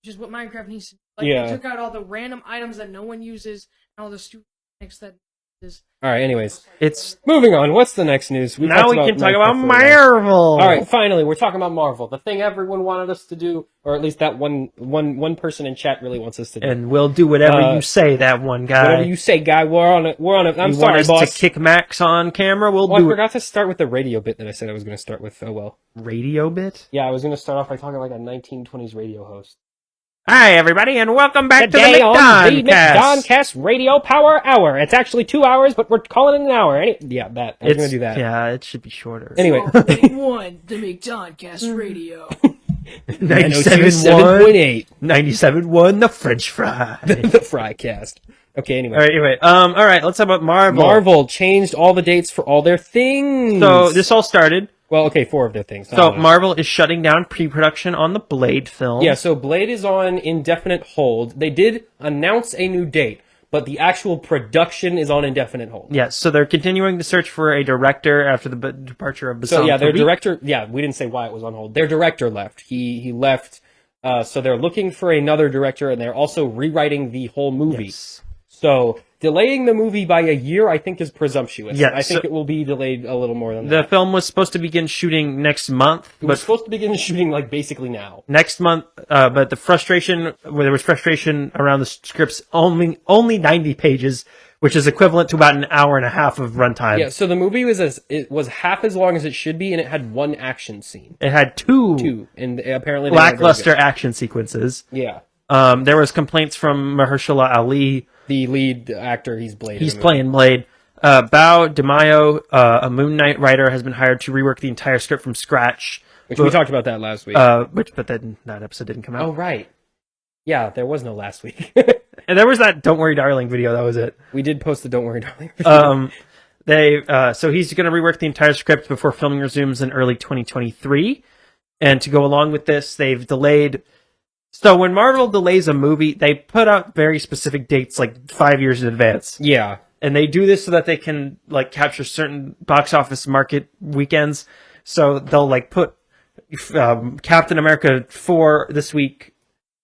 Which is what Minecraft needs to do. They took out all the random items that no one uses and all the stupid things that is. Alright, anyways. It's moving on. What's the next news? Now we can talk about Marvel. Alright, finally, we're talking about Marvel. The thing everyone wanted us to do, or at least that one person in chat really wants us to do. And we'll do whatever you say, that one guy. Whatever you say, guy. We're on it. I'm sorry, boss. Want us to kick Max on camera? We'll do it. I forgot to start with the radio bit that I said I was going to start with. Oh well. Radio bit? Yeah, I was going to start off by talking like a 1920s radio host. Hi, everybody, and welcome back Today to the McDoncast. On the McDoncast Radio Power Hour. It's actually 2 hours, but we're calling it an hour. I was going to do that. Yeah, it should be shorter. Anyway. 1, the McDoncast Radio. 97.8. 97.1, the French fry. The Fry Cast. Okay, anyway. All right, let's talk about Marvel. Marvel changed all the dates for all their things. So, this all started. Well, okay, 4 of their things. So, Marvel is shutting down pre-production on the Blade film. Yeah, so Blade is on indefinite hold. They did announce a new date, but the actual production is on indefinite hold. Yes, so they're continuing to search for a director after the departure of Bassam. So, yeah, their director... Yeah, we didn't say why it was on hold. Their director left. He left, so they're looking for another director, and they're also rewriting the whole movie. Yes. So, delaying the movie by a year, I think, is presumptuous. Yeah, I think it will be delayed a little more than that. The film was supposed to begin shooting next month. It was supposed to begin shooting, basically now. Next month, but there was frustration around the script's only 90 pages, which is equivalent to about an hour and a half of runtime. Yeah, so the movie was half as long as it should be, and it had 1 action scene. It had two and apparently lackluster action sequences. Yeah. There was complaints from Mahershala Ali, the lead actor. He's Blade. He's playing Blade. Bao DeMaio, a Moon Knight writer, has been hired to rework the entire script from scratch. We talked about that last week. But then that episode didn't come out. Oh, right. Yeah, there was no last week. And there was that Don't Worry Darling video, that was it. We did post the Don't Worry Darling video. So he's going to rework the entire script before filming resumes in early 2023. And to go along with this, they've delayed... So when Marvel delays a movie, they put out very specific dates, like 5 years in advance. Yeah. And they do this so that they can, like, capture certain box office market weekends. So they'll, like, put Captain America 4 this week,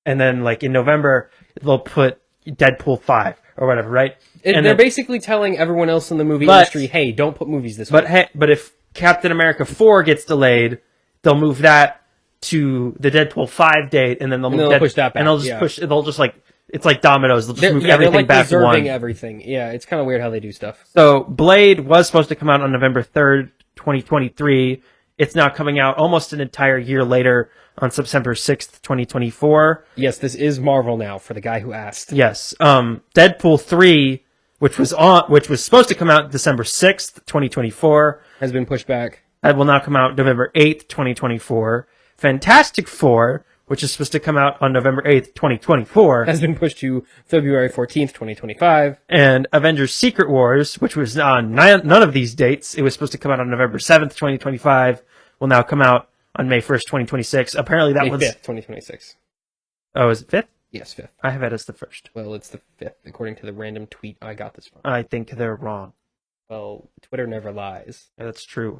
and then, like, in November, they'll put Deadpool 5 or whatever, right? And they're basically telling everyone else in the movie industry, hey, don't put movies this week. But if Captain America 4 gets delayed, they'll move that to the Deadpool 5 date, and then they'll push that back. And they'll just push, they'll just, like, it's like dominoes. They'll just move everything they're like back preserving one. everything. Yeah, it's kind of weird how they do stuff. So Blade was supposed to come out on November 3rd, 2023. It's now coming out almost an entire year later on September 6th, 2024. Yes, this is Marvel now, for the guy who asked. Yes. Deadpool 3, which was supposed to come out December 6th, 2024, has been pushed back. That will now come out November 8th, 2024. Fantastic Four, which is supposed to come out on November 8th, 2024, has been pushed to February 14th, 2025. And Avengers Secret Wars, which was on none of these dates, it was supposed to come out on November 7th, 2025, will now come out on May 1st, 2026. Apparently that was... May 5th, 2026. Oh, is it 5th? Yes, 5th. I have it as the 1st. Well, it's the 5th, according to the random tweet I got this from. I think they're wrong. Well, Twitter never lies. Yeah, that's true.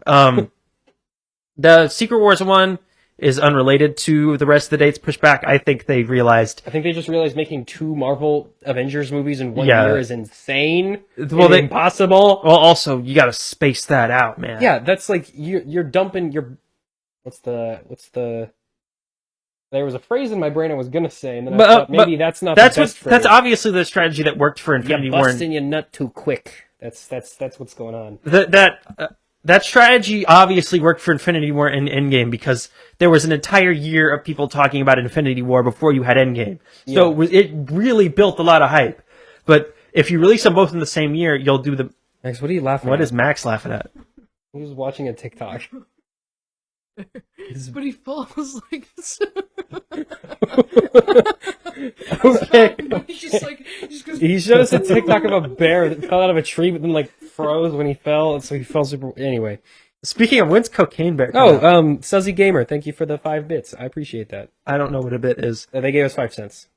The Secret Wars one is unrelated to the rest of the dates pushed back. I think they just realized making 2 Marvel Avengers movies in 1 year is insane. Well, impossible. Well, also, you gotta space that out, man. Yeah, that's like, you're dumping your... What's the... There was a phrase in my brain I was gonna say, and then I thought maybe that's not the best phrase. That's obviously the strategy that worked for Infinity War. You're busting your nut too quick. That's what's going on. That strategy obviously worked for Infinity War and Endgame because there was an entire year of people talking about Infinity War before you had Endgame. So it really built a lot of hype. But if you release them both in the same year, you'll do the... Max, what are you laughing at? What is Max laughing at? He was watching a TikTok. But he falls like this. Okay. He showed us a TikTok of a bear that fell out of a tree, but then like froze when he fell, and so he fell super. Anyway, speaking of, when's Cocaine Bear? Suzzy Gamer, thank you for the 5 bits. I appreciate that. I don't know what a bit is. They gave us 5 cents.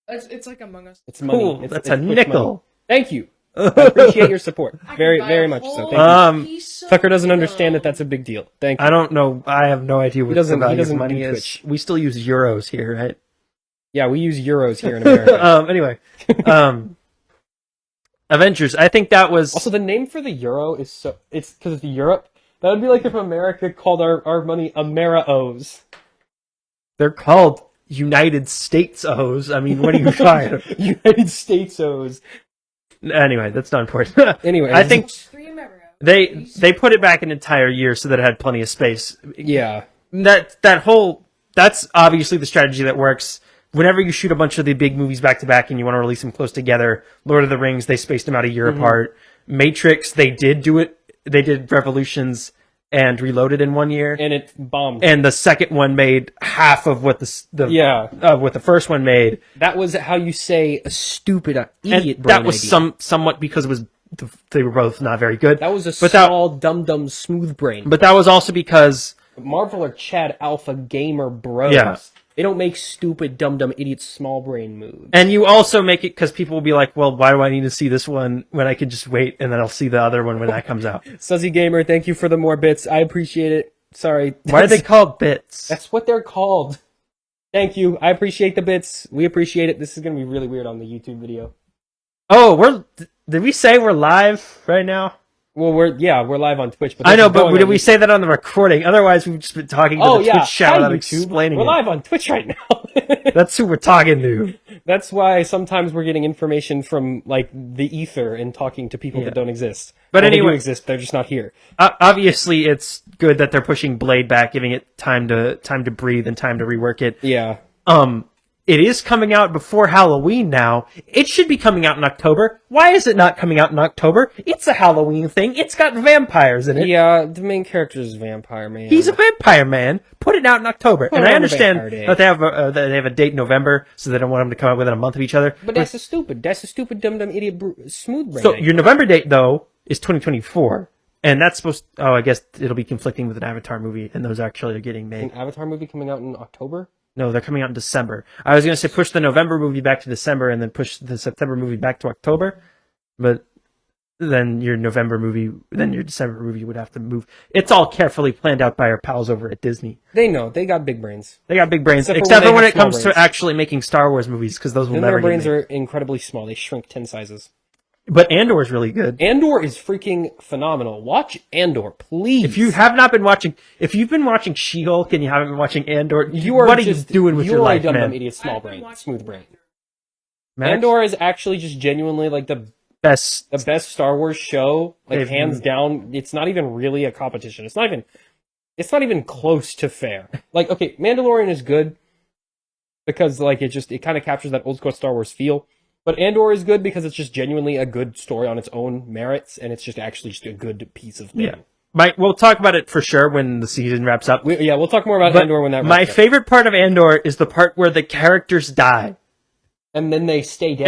It's like Among Us. It's money. Cool. It's a nickel. Money. Thank you. I appreciate your support. Very, very much so. Thank you. Tucker doesn't understand that that's a big deal. Thank you. I don't know. I have no idea what the value of money is. Twitch. We still use euros here, right? Yeah, we use euros here in America. Anyway, Avengers. I think that was also the name for the euro is it's because it's Europe. That would be like if America called our money Ameri-O's. They're called United States O's. I mean, what are you trying? United States O's. Anyway, that's not important. Anyway, I think they put it back an entire year so that it had plenty of space. Yeah. That's obviously the strategy that works. Whenever you shoot a bunch of the big movies back to back and you want to release them close together, Lord of the Rings, they spaced them out a year apart. Matrix, they did do it. They did Revolutions and Reloaded in 1 year, and it bombed. And the second one made half of what what the first one made. That was how you say a stupid idiot. And that was somewhat because it was they were both not very good. That was a small dumb smooth brain. But that was also because Marvel are Chad Alpha gamer bros. Yeah. They don't make stupid dumb idiot small brain moves. And you also make it because people will be like, well, why do I need to see this one when I can just wait and then I'll see the other one when that comes out? Suzzy Gamer, thank you for the more bits. I appreciate it. Sorry. Why are they called bits? That's what they're called. Thank you. I appreciate the bits. We appreciate it. This is going to be really weird on the YouTube video. Oh, did we say we're live right now? Well, we're live on Twitch. But I know, but did we say that on the recording? Otherwise, we've just been talking to the Twitch chat without explaining We're live on Twitch right now. That's who we're talking to. That's why sometimes we're getting information from like the ether and talking to people that don't exist. But anyway, they do exist. They're just not here. Obviously, it's good that they're pushing Blade back, giving it time to breathe and time to rework it. Yeah. it is coming out before Halloween now. It should be coming out in October. Why is it not coming out in October? It's a Halloween thing. It's got vampires in it. Yeah, the main character is a vampire man. He's a vampire man. Put it out in October. And I understand that they have a date in November, so they don't want them to come out within a month of each other. But that's a stupid dumb idiot smooth brain. So your November date, though, is 2024. And that's supposed I guess it'll be conflicting with an Avatar movie, and those actually are getting made. An Avatar movie coming out in October? No, they're coming out in December. I was going to say push the November movie back to December and then push the September movie back to October. But then your December movie would have to move. It's all carefully planned out by our pals over at Disney. They know. They got big brains. They got big brains. Except for when it comes to actually making Star Wars movies, because those will never get made. Their brains are incredibly small. They shrink 10 sizes. But Andor is really good. Andor is freaking phenomenal. Watch Andor, please. If you've been watching She-Hulk and you haven't been watching Andor, what are you doing with your life, man? You're a dumb idiot, small brain, smooth brain. Andor is actually just genuinely like the best Star Wars show, like hands down. It's not even really a competition. It's not even close to fair. Like, okay, Mandalorian is good because like it kind of captures that old school Star Wars feel. But Andor is good because it's just genuinely a good story on its own merits, and it's just actually just a good piece of thing. Yeah. We'll talk about it for sure when the season wraps up. We'll talk more about Andor when that wraps up. My favorite part of Andor is the part where the characters die. And then they stay dead.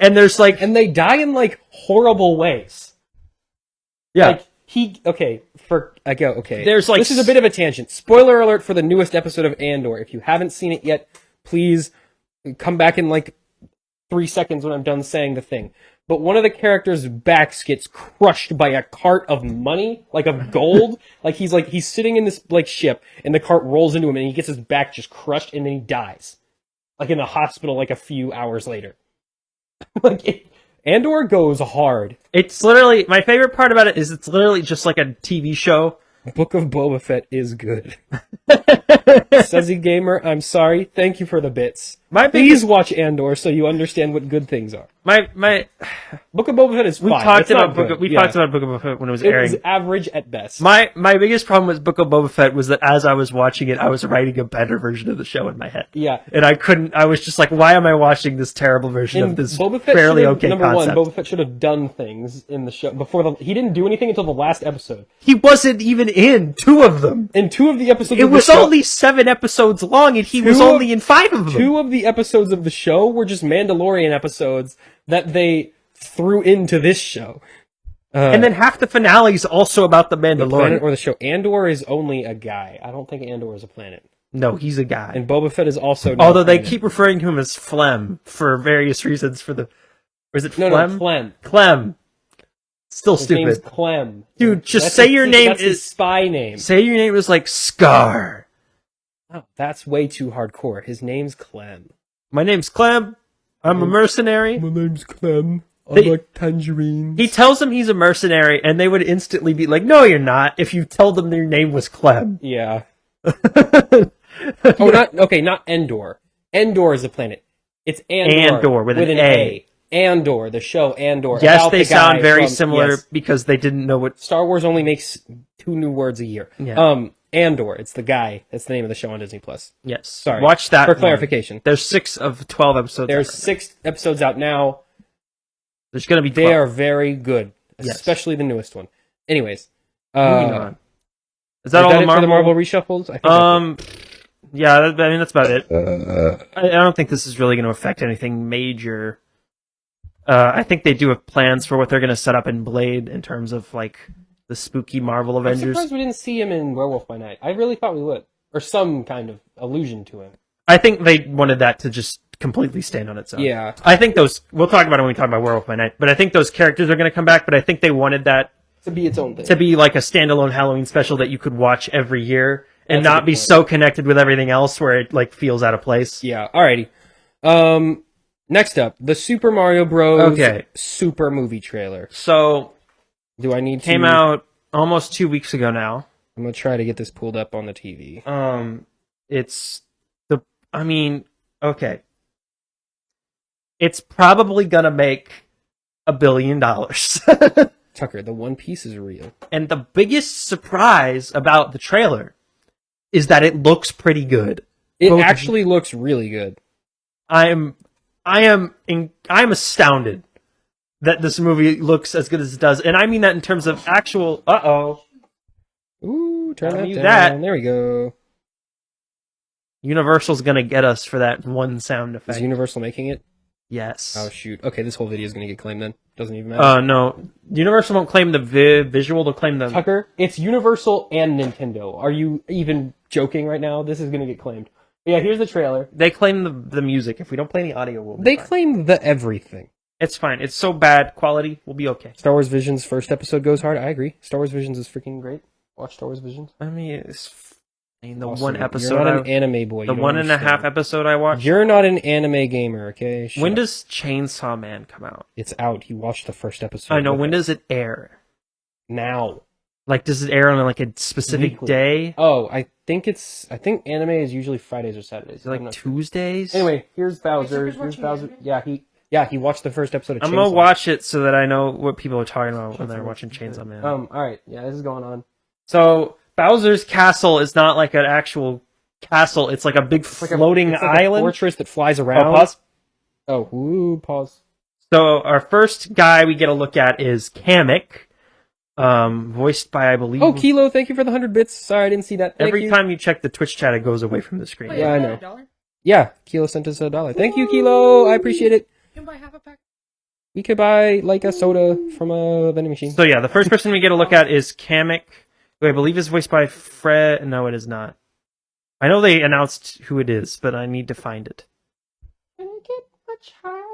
And there's like... And they die in, like, horrible ways. Yeah. Like, okay. There's like... This is a bit of a tangent. Spoiler alert for the newest episode of Andor. If you haven't seen it yet, please come back in, like, 3 seconds when I'm done saying the thing. But one of the characters' backs gets crushed by a cart of money, like of gold. he's sitting in this like ship, and the cart rolls into him, and he gets his back just crushed, and then he dies, like in the hospital, like a few hours later. Andor goes hard. It's literally my favorite part about it is it's literally just like a TV show. Book of Boba Fett is good. Sezzy Gamer, I'm sorry. Thank you for the bits. Please watch Andor so you understand what good things are. My Book of Boba Fett is fine. We talked about Book of Boba Fett when it was airing. It was average at best. My biggest problem with Book of Boba Fett was that as I was watching it, I was writing a better version of the show in my head. Yeah. And I was just like, why am I watching this terrible version of this fairly okay concept? Number one, Boba Fett should have done things in the show he didn't do anything until the last episode. He wasn't even in 2 of them. In 2 of the episodes it was only 7 episodes long, and he was only in 5 of them. 2 of the episodes of the show were just Mandalorian episodes that they threw into this show. And then half the finale is also about the Mandalorian. The planet or the show. Andor is only a guy. I don't think Andor is a planet. No, he's a guy. And Boba Fett is also although they keep referring to him as Phlegm for various reasons for the... Or is it Phlegm? No, Clem. Clem. Still His stupid. name's Clem. Dude, just say your name is his spy name. Say your name is like Scar. Oh, that's way too hardcore. His name's Clem. My name's Clem. I'm a mercenary. My name's Clem. I like tangerines. He tells them he's a mercenary, and they would instantly be like, no, you're not, if you told them their name was Clem. Yeah. Not Endor. Endor is a planet. It's Andor with an A. Andor, the show Andor. Yes, they sound very similar because they didn't know what... Star Wars only makes 2 new words a year. Yeah. Andor, it's the guy. That's the name of the show on Disney+. Yes. Sorry. Watch that for clarification. There's 6 of 12 episodes. There's 6 episodes out now. There's going to be 12. They are very good, especially the newest one. Anyways. Moving on. Is that all it for the Marvel reshuffles? I think yeah, I mean, that's about it. I don't think this is really going to affect anything major. I think they do have plans for what they're going to set up in Blade in terms of, like, the spooky Marvel Avengers. I'm surprised we didn't see him in Werewolf by Night. I really thought we would. Or some kind of allusion to him. I think they wanted that to just completely stand on its own. Yeah. I think we'll talk about it when we talk about Werewolf by Night, but I think those characters are going to come back, but I think they wanted that to be its own thing. To be like a standalone Halloween special that you could watch every year and not be so connected with everything else where it, like, feels out of place. Yeah, alrighty. Next up, the Super Mario Bros. Super movie trailer. So, do I need to... Came out almost 2 weeks ago now. I'm gonna try to get this pulled up on the TV. It's probably gonna make $1 billion. Tucker, the One Piece is real. And the biggest surprise about the trailer is that it looks pretty good. It actually looks really good. I am astounded that this movie looks as good as it does, and I mean that in terms of actual. Ooh, turn that down. That. There we go. Universal's gonna get us for that one sound effect. Is Universal making it? Yes. Oh shoot. Okay, this whole video is gonna get claimed then. Doesn't even matter. No. Universal won't claim the visual. They'll claim the. Tucker, it's Universal and Nintendo. Are you even joking right now? This is gonna get claimed. Yeah, here's the trailer. They claim the music. If we don't play any audio, we'll be They fine. claim the everything. It's fine. It's so bad quality. We'll be okay. Star Wars Visions first episode goes hard. I agree. Star Wars Visions is freaking great. Watch Star Wars Visions. I mean, the Also, one episode. You're not an anime boy. The 1.5 episode I watched. You're not an anime gamer, okay? Shut When up. does Chainsaw Man come out? It's out? You watched the first episode. I know. When does it air? Now. Like, does it air on like a specific Weekly. day? Oh, I think anime is usually Fridays or Saturdays. Is it like Tuesdays? Anyway, here's Bowser. Wait, so Here's watching Bowser. anime? He watched the first episode of Chainsaw I'm gonna watch it so that I know what people are talking about when they're watching Chainsaw Man. Alright, yeah, this is going on. So Bowser's castle is not like an actual castle. It's like a big floating it's like a island. fortress that flies around. Oh, pause. Pause. So our first guy we get a look at is Kamek, voiced by, I believe. Oh, Kilo, thank you for the 100 bits. Sorry, I didn't see that. Every time you check the Twitch chat, it goes away from the screen. Wait, Yeah, I is that know. $1? Yeah, Kilo sent us $1. Thank you, Kilo. I appreciate it. You can buy half a pack. We could buy like a soda from a vending machine. So yeah, the first person we get a look at is Kamek, who I believe is voiced by Fred. No, it is not. I know they announced who it is, but I need to find it.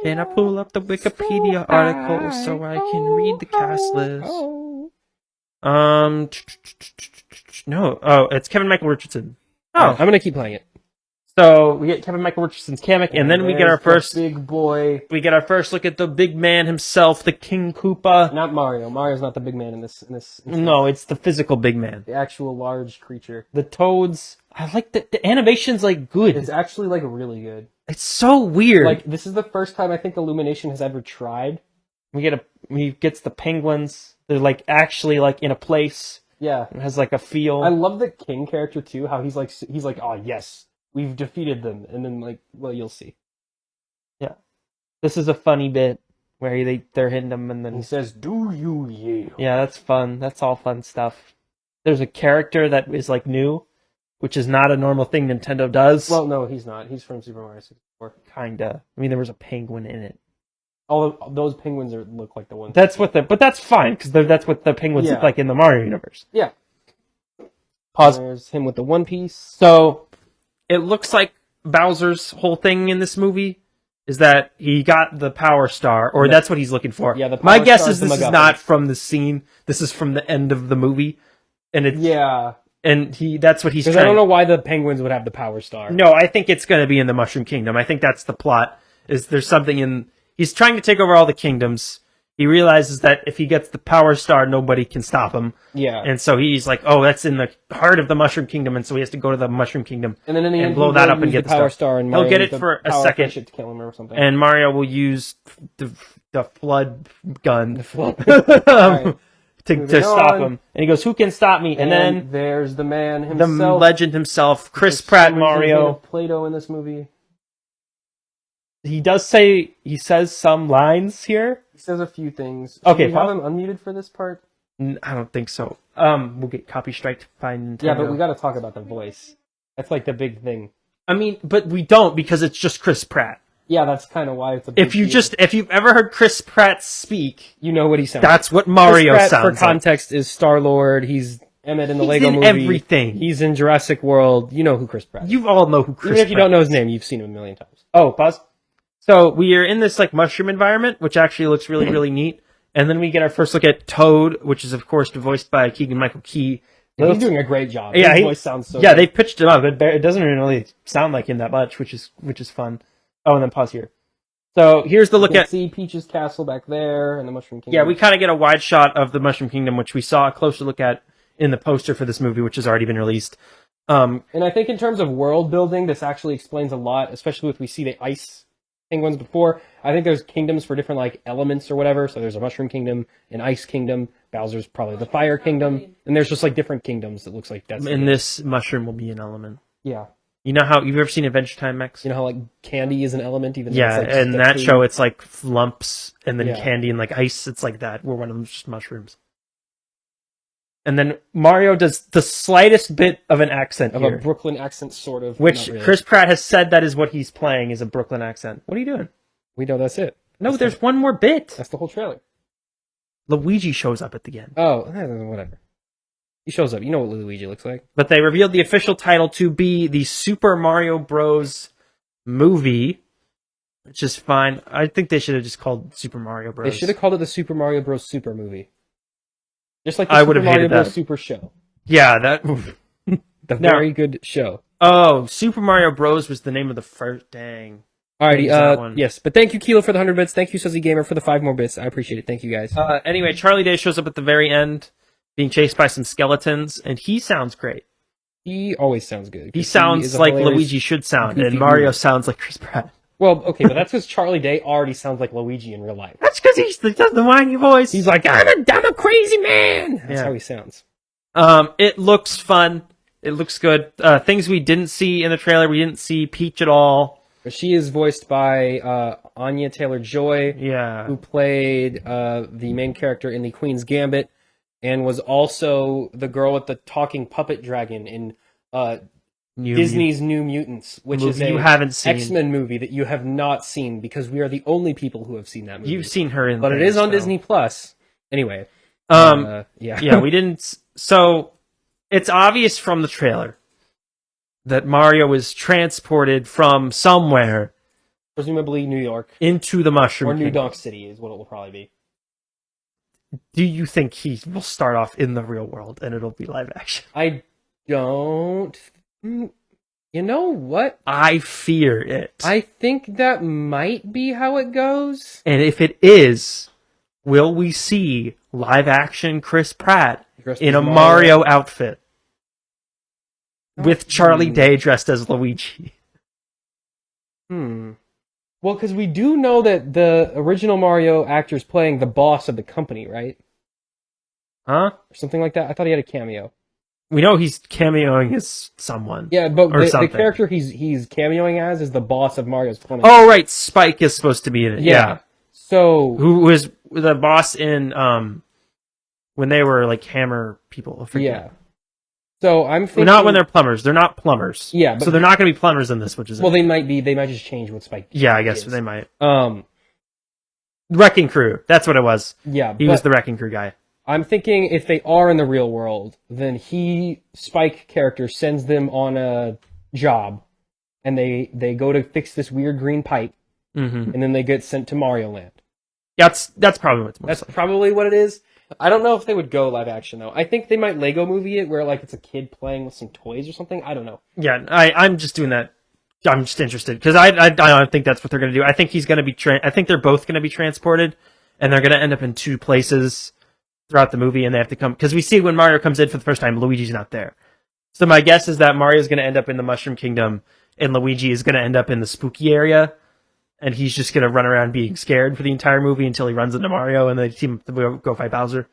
Can I pull up the Wikipedia article so I can read the cast list? No. Oh, it's Kevin Michael Richardson. Oh, I'm gonna keep playing it. So we get Kevin Michael Richardson's Kamek, and then we get our first big boy. We get our first look at the big man himself, the King Koopa. Not Mario. Mario's not the big man in this. No, it's the physical big man. The actual large creature. The toads. I like the animation's like good. It's actually like really good. It's so weird. Like this is the first time I think Illumination has ever tried. He gets the penguins. They're like actually like in a place. Yeah, It has like a feel. I love the King character too. How he's like, oh yes, we've defeated them, and then like, well, you'll see. Yeah, this is a funny bit where they're hitting him, and then He says, "Do you yield?" yeah, that's fun. That's all fun stuff. There's a character that is like new, which is not a normal thing Nintendo does. Well, no, he's not. He's from Super Mario 64. Kinda. I mean, there was a penguin in it. All of those penguins look like the ones. But that's fine because that's what the penguins look like in the Mario universe. Yeah. Pause. There's him with the One Piece. So it looks like Bowser's whole thing in this movie is that he got the Power Star, or that's what he's looking for. Yeah, the My Power guess Star is is this the is MacGuffin. not from the scene. This is from the end of the movie, and it's and that's what he's Because trying. I don't know why the penguins would have the Power Star. No, I think it's going to be in the Mushroom Kingdom. I think that's the plot. Is there's something in? He's trying to take over all the kingdoms. He realizes that if he gets the Power Star, nobody can stop him. Yeah. And so he's like, "Oh, that's in the heart of the Mushroom Kingdom," and so he has to go to the Mushroom Kingdom And then in the end, blow he'll that go up and use get the the Power stuff. Star, and He'll Mario get use it the for a power second. shit to kill him or something. And Mario will use the flood gun Alright. to stop him. And he goes, "Who can stop me?" And then there's the man the himself. legend himself, Chris For Pratt some reason, he Mario. had Play-Doh in this movie. He says some lines here. He says a few things. Okay, Should we have him unmuted for this part? I don't think so. We'll get copy striked by Nintendo. Yeah, but we got to talk about the voice. That's like the big thing. I mean, but we don't because it's just Chris Pratt. Yeah, that's kind of why it's a big deal. If you've ever heard Chris Pratt speak, You know what he sounds that's what like. Mario Chris Pratt, sounds for like. context, is Star-Lord. He's Emmett in the He's Lego in movie. everything. He's in Jurassic World. You know who Chris Pratt is. You all know who Chris Even if you Pratt don't know his is. name, you've seen him a million times. Oh, pause. So we are in this like mushroom environment, which actually looks really, really neat. And then we get our first look at Toad, which is of course voiced by Keegan-Michael Key. He's doing a great job. Yeah, His voice sounds so yeah, good. they pitched him up. It doesn't really sound like him that much, which is fun. Oh, and then pause here. So here's the look You can at. see Peach's castle back there and the Mushroom Kingdom. Yeah, we kind of get a wide shot of the Mushroom Kingdom, which we saw a closer look at in the poster for this movie, which has already been released. And I think in terms of world building, this actually explains a lot, especially if we see the ice penguins before. I think there's kingdoms for different like elements or whatever. So there's a Mushroom Kingdom, an Ice Kingdom. Bowser's probably the Fire Kingdom, and there's just like different kingdoms. It looks like that's And this mushroom will be an element. Yeah. You know how you've ever seen Adventure Time, Max? You know how like candy is an element, even yeah, though it's, like, and that food? show it's like lumps and then Yeah. candy and like ice. It's like that. Where one of them's just mushrooms. And then Mario does the slightest bit of an accent of here, a Brooklyn accent, sort of. which not really. Chris Pratt has said that is what he's playing is a Brooklyn accent. What are you doing? We know that's it. No, there's one more bit. That's the whole trailer. Luigi shows up at the end. Oh, whatever. He shows up. You know what Luigi looks like. But they revealed the official title to be the Super Mario Bros. Movie, which is fine. I think they should have just called Super Mario Bros. They should have called it the Super Mario Bros. Super Movie. Just like the I Super would have Mario hated Bros. that. Super Show. Yeah, that. The very good show. Oh, Super Mario Bros. Was the name of the first. Dang. Alrighty, yes. But thank you, Kilo, for the 100 bits. Thank you, Suzy Gamer, for the 5 more bits. I appreciate it. Thank you, guys. Anyway, Charlie Day shows up at the very end, being chased by some skeletons, and he sounds great. He always sounds good. He sounds like Luigi should sound, and Mario sounds like Chris Pratt. Well, okay, but that's because Charlie Day already sounds like Luigi in real life. That's because he does the whiny voice. He's like, I'm a crazy man! That's how he sounds. It looks fun. It looks good. Things we didn't see in the trailer. We didn't see Peach at all. She is voiced by Anya Taylor-Joy, who played the main character in The Queen's Gambit, and was also the girl with the talking puppet dragon in Disney's New Mutants, which is a X-Men movie that you have not seen because we are the only people who have seen that movie. You've seen her in, but it is on Disney Plus. Anyway, yeah, we didn't. So it's obvious from the trailer that Mario is transported from somewhere, presumably New York, into the Mushroom or New Kingdom. Donk City is what it will probably be. Do you think he will start off in the real world and it'll be live action? I don't. You know what? I fear it. I think that might be how it goes. And if it is, will we see live action Chris Pratt in a Mario outfit? With Charlie Day dressed as Luigi. Well, because we do know that the original Mario actor's playing the boss of the company, right? Huh? Or something like that. I thought he had a cameo. We know he's cameoing as someone. Yeah, but the character he's cameoing as is the boss of Mario's company. Oh, right. Spike is supposed to be in it. Yeah. So who was the boss in when they were like hammer people? Yeah. So I'm thinking... Not when they're plumbers. They're not plumbers. Yeah. So they're not going to be plumbers in this, which is... Well, they might be. They might just change what Spike Yeah, I guess they might. Wrecking Crew. That's what it was. Yeah. He was the Wrecking Crew guy. I'm thinking if they are in the real world, then Spike character sends them on a job, and they go to fix this weird green pipe, and then they get sent to Mario Land. That's probably what That's probably what it is. I don't know if they would go live action though. I think they might Lego movie it where like it's a kid playing with some toys or something. I don't know. Yeah, I'm just doing that. I'm just interested because I don't think that's what they're going to do. I think he's going to be. I think they're both going to be transported, and they're going to end up in two places throughout the movie, and they have to come because we see when Mario comes in for the first time, Luigi's not there. So my guess is that Mario's going to end up in the Mushroom Kingdom, and Luigi is going to end up in the spooky area. And he's just going to run around being scared for the entire movie until he runs into Mario and the team go fight Bowser.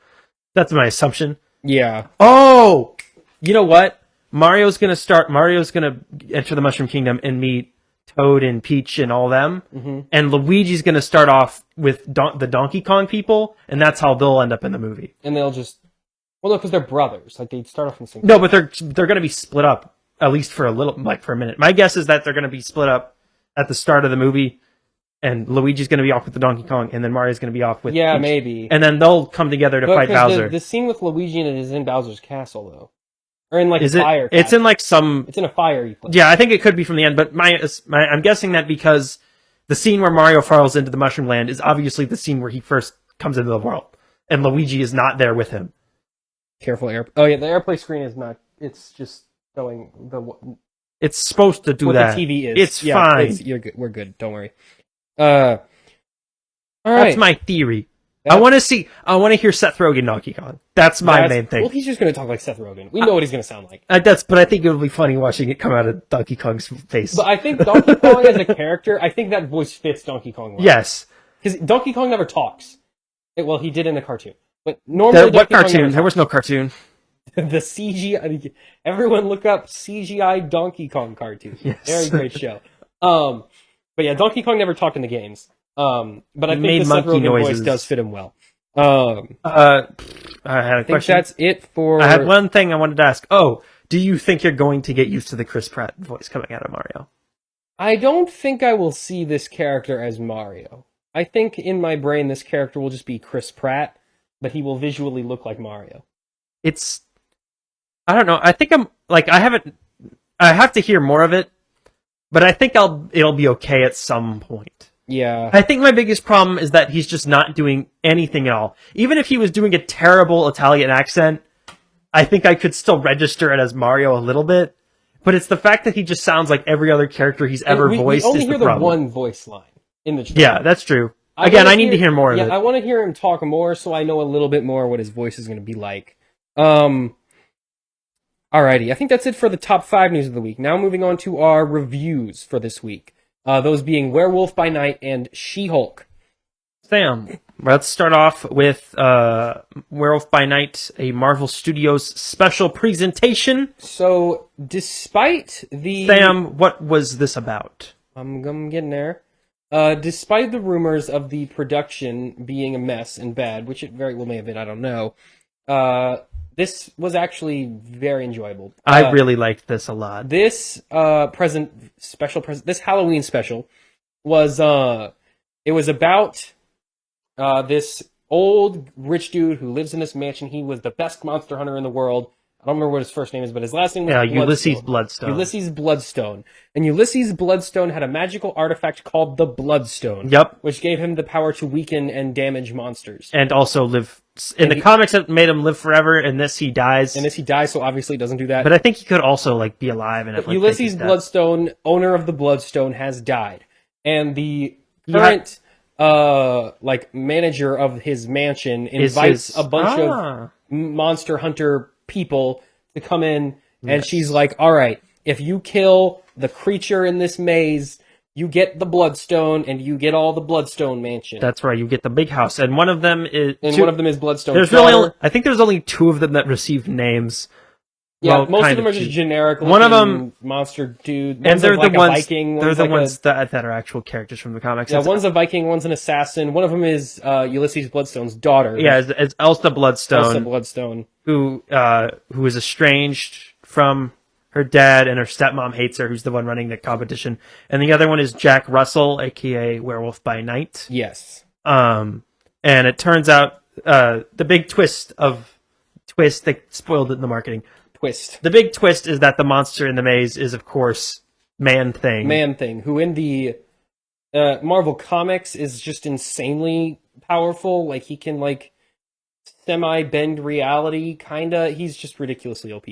That's my assumption. Yeah. Oh! You know what? Mario's going to enter the Mushroom Kingdom and meet Toad and Peach and all them. Mm-hmm. And Luigi's going to start off with the Donkey Kong people, and that's how they'll end up in the movie. And they'll just... Well, no, because they're brothers. Like, they start off in the same... No, but they're going to be split up, at least for a little, like for a minute. My guess is that they're going to be split up at the start of the movie. And Luigi's going to be off with the Donkey Kong, and then Mario's going to be off with Peach. Maybe. And then they'll come together to fight Bowser. The scene with Luigi in it is in Bowser's castle, though. Or in, like, a fire castle. It's in, like, some... It's in a fiery place. Yeah, I think it could be from the end, but I'm guessing that because the scene where Mario falls into the Mushroom Land is obviously the scene where he first comes into the world, and Luigi is not there with him. Careful, Oh, yeah, the AirPlay screen is not... It's just showing the... It's supposed to do that. What the TV is. It's fine. You're good. We're good. Don't worry. All right. That's my theory. I want to hear Seth Rogen Donkey Kong. That's my main thing. Well, he's just going to talk like Seth Rogen. We know what he's going to sound like. But I think it would be funny watching it come out of Donkey Kong's face. But I think Donkey Kong as a character, I think that voice fits Donkey Kong well. Yes. Because Donkey Kong never talks. Well, he did in the cartoon. But normally what cartoon? There was no cartoon. The CGI. Everyone look up CGI Donkey Kong cartoon. Yes. Very great show. But yeah, Donkey Kong never talked in the games. But I think the Seth Rogen voice does fit him well. I had a question. I think that's it for... I had one thing I wanted to ask. Oh, do you think you're going to get used to the Chris Pratt voice coming out of Mario? I don't think I will see this character as Mario. I think in my brain this character will just be Chris Pratt, but he will visually look like Mario. I don't know. I think I have to hear more of it, but I think it'll be okay at some point. Yeah. I think my biggest problem is that he's just not doing anything at all. Even if he was doing a terrible Italian accent, I think I could still register it as Mario a little bit. But it's the fact that he just sounds like every other character he's ever voiced. We only is hear the problem. one voice line in the trailer. Yeah, that's true. Again, I need to hear more of it. Yeah, I want to hear him talk more so I know a little bit more what his voice is going to be like. Alrighty, I think that's it for the top 5 news of the week. Now moving on to our reviews for this week. Those being Werewolf by Night and She-Hulk. Sam, let's start off with Werewolf by Night, a Marvel Studios special presentation. So, despite the... Sam, what was this about? I'm getting there. Despite the rumors of the production being a mess and bad, which it very well may have been, I don't know, this was actually very enjoyable. I really liked this a lot. This this Halloween special was it was about this old rich dude who lives in this mansion. He was the best monster hunter in the world. I don't remember what his first name is, but his last name was Ulysses Bloodstone. Ulysses Bloodstone. And Ulysses Bloodstone had a magical artifact called the Bloodstone. Yep. Which gave him the power to weaken and damage monsters. And also live... In the comics, it made him live forever. In this, he dies. So obviously he doesn't do that. But I think he could also be alive. And Ulysses Bloodstone, owner of the Bloodstone, has died. And the current... manager of his mansion invites a bunch of monster hunter people to come in, and she's like, all right, if you kill the creature in this maze, you get the Bloodstone, and you get all the Bloodstone mansion. That's right, you get the big house, and one of them is... one of them is Bloodstone. I think there's only 2 of them that received names. Yeah, well, most of them are just generic. One of them, monster dude, and they're the ones. Viking, they're the ones that are actual characters from the comics. Yeah, one's a Viking, one's an assassin. One of them is Ulysses Bloodstone's daughter. Yeah, it's Elsa Bloodstone. Elsa Bloodstone, who is estranged from her dad, and her stepmom hates her. Who's the one running the competition? And the other one is Jack Russell, aka Werewolf by Night. Yes. And it turns out the big twist they spoiled it in the marketing. Twist. The big twist is that the monster in the maze is, of course, Man-Thing. Man-Thing, who in the Marvel Comics is just insanely powerful. Like, he can, semi-bend reality, kinda. He's just ridiculously OP.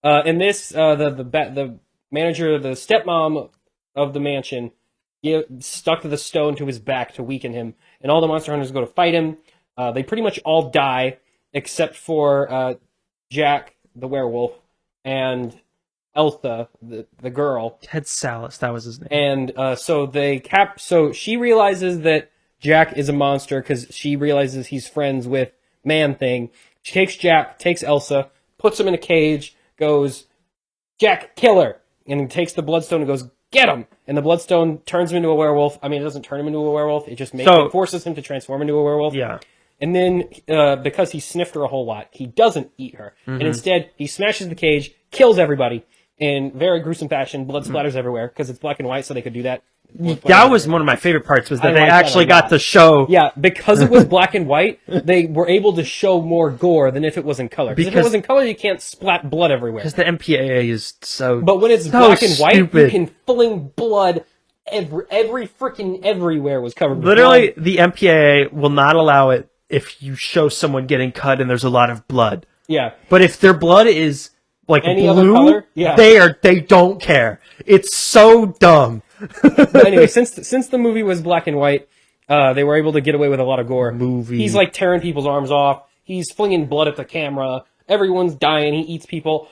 In this, the manager, the stepmom of the mansion, stuck the stone to his back to weaken him, and all the monster hunters go to fight him. They pretty much all die, except for Jack, the werewolf, and Elsa, the girl. Ted Salas, that was his name. And so she realizes that Jack is a monster because she realizes he's friends with Man-Thing. She takes Jack, takes Elsa, puts him in a cage, goes, Jack, kill her! And takes the Bloodstone and goes, get him! And the Bloodstone turns him into a werewolf. I mean, it doesn't turn him into a werewolf, it just forces him to transform into a werewolf. Yeah. And then, because he sniffed her a whole lot, he doesn't eat her. Mm-hmm. And instead, he smashes the cage, kills everybody in very gruesome fashion. Blood splatters everywhere, because it's black and white, so they could do that. That was one of my favorite parts, was that they actually got to show... Yeah, because it was black and white, they were able to show more gore than if it was in color. Because if it was in color, you can't splat blood everywhere. Because the MPAA is so But when it's black and white, stupid. You can fling blood... Every freaking everywhere was covered with Literally, blood. the MPAA will not allow it if you show someone getting cut and there's a lot of blood. Yeah. But if their blood is any blue, other color? Yeah. they don't care. It's so dumb. But anyway, since the movie was black and white, they were able to get away with a lot of gore. He's tearing people's arms off. He's flinging blood at the camera. Everyone's dying. He eats people.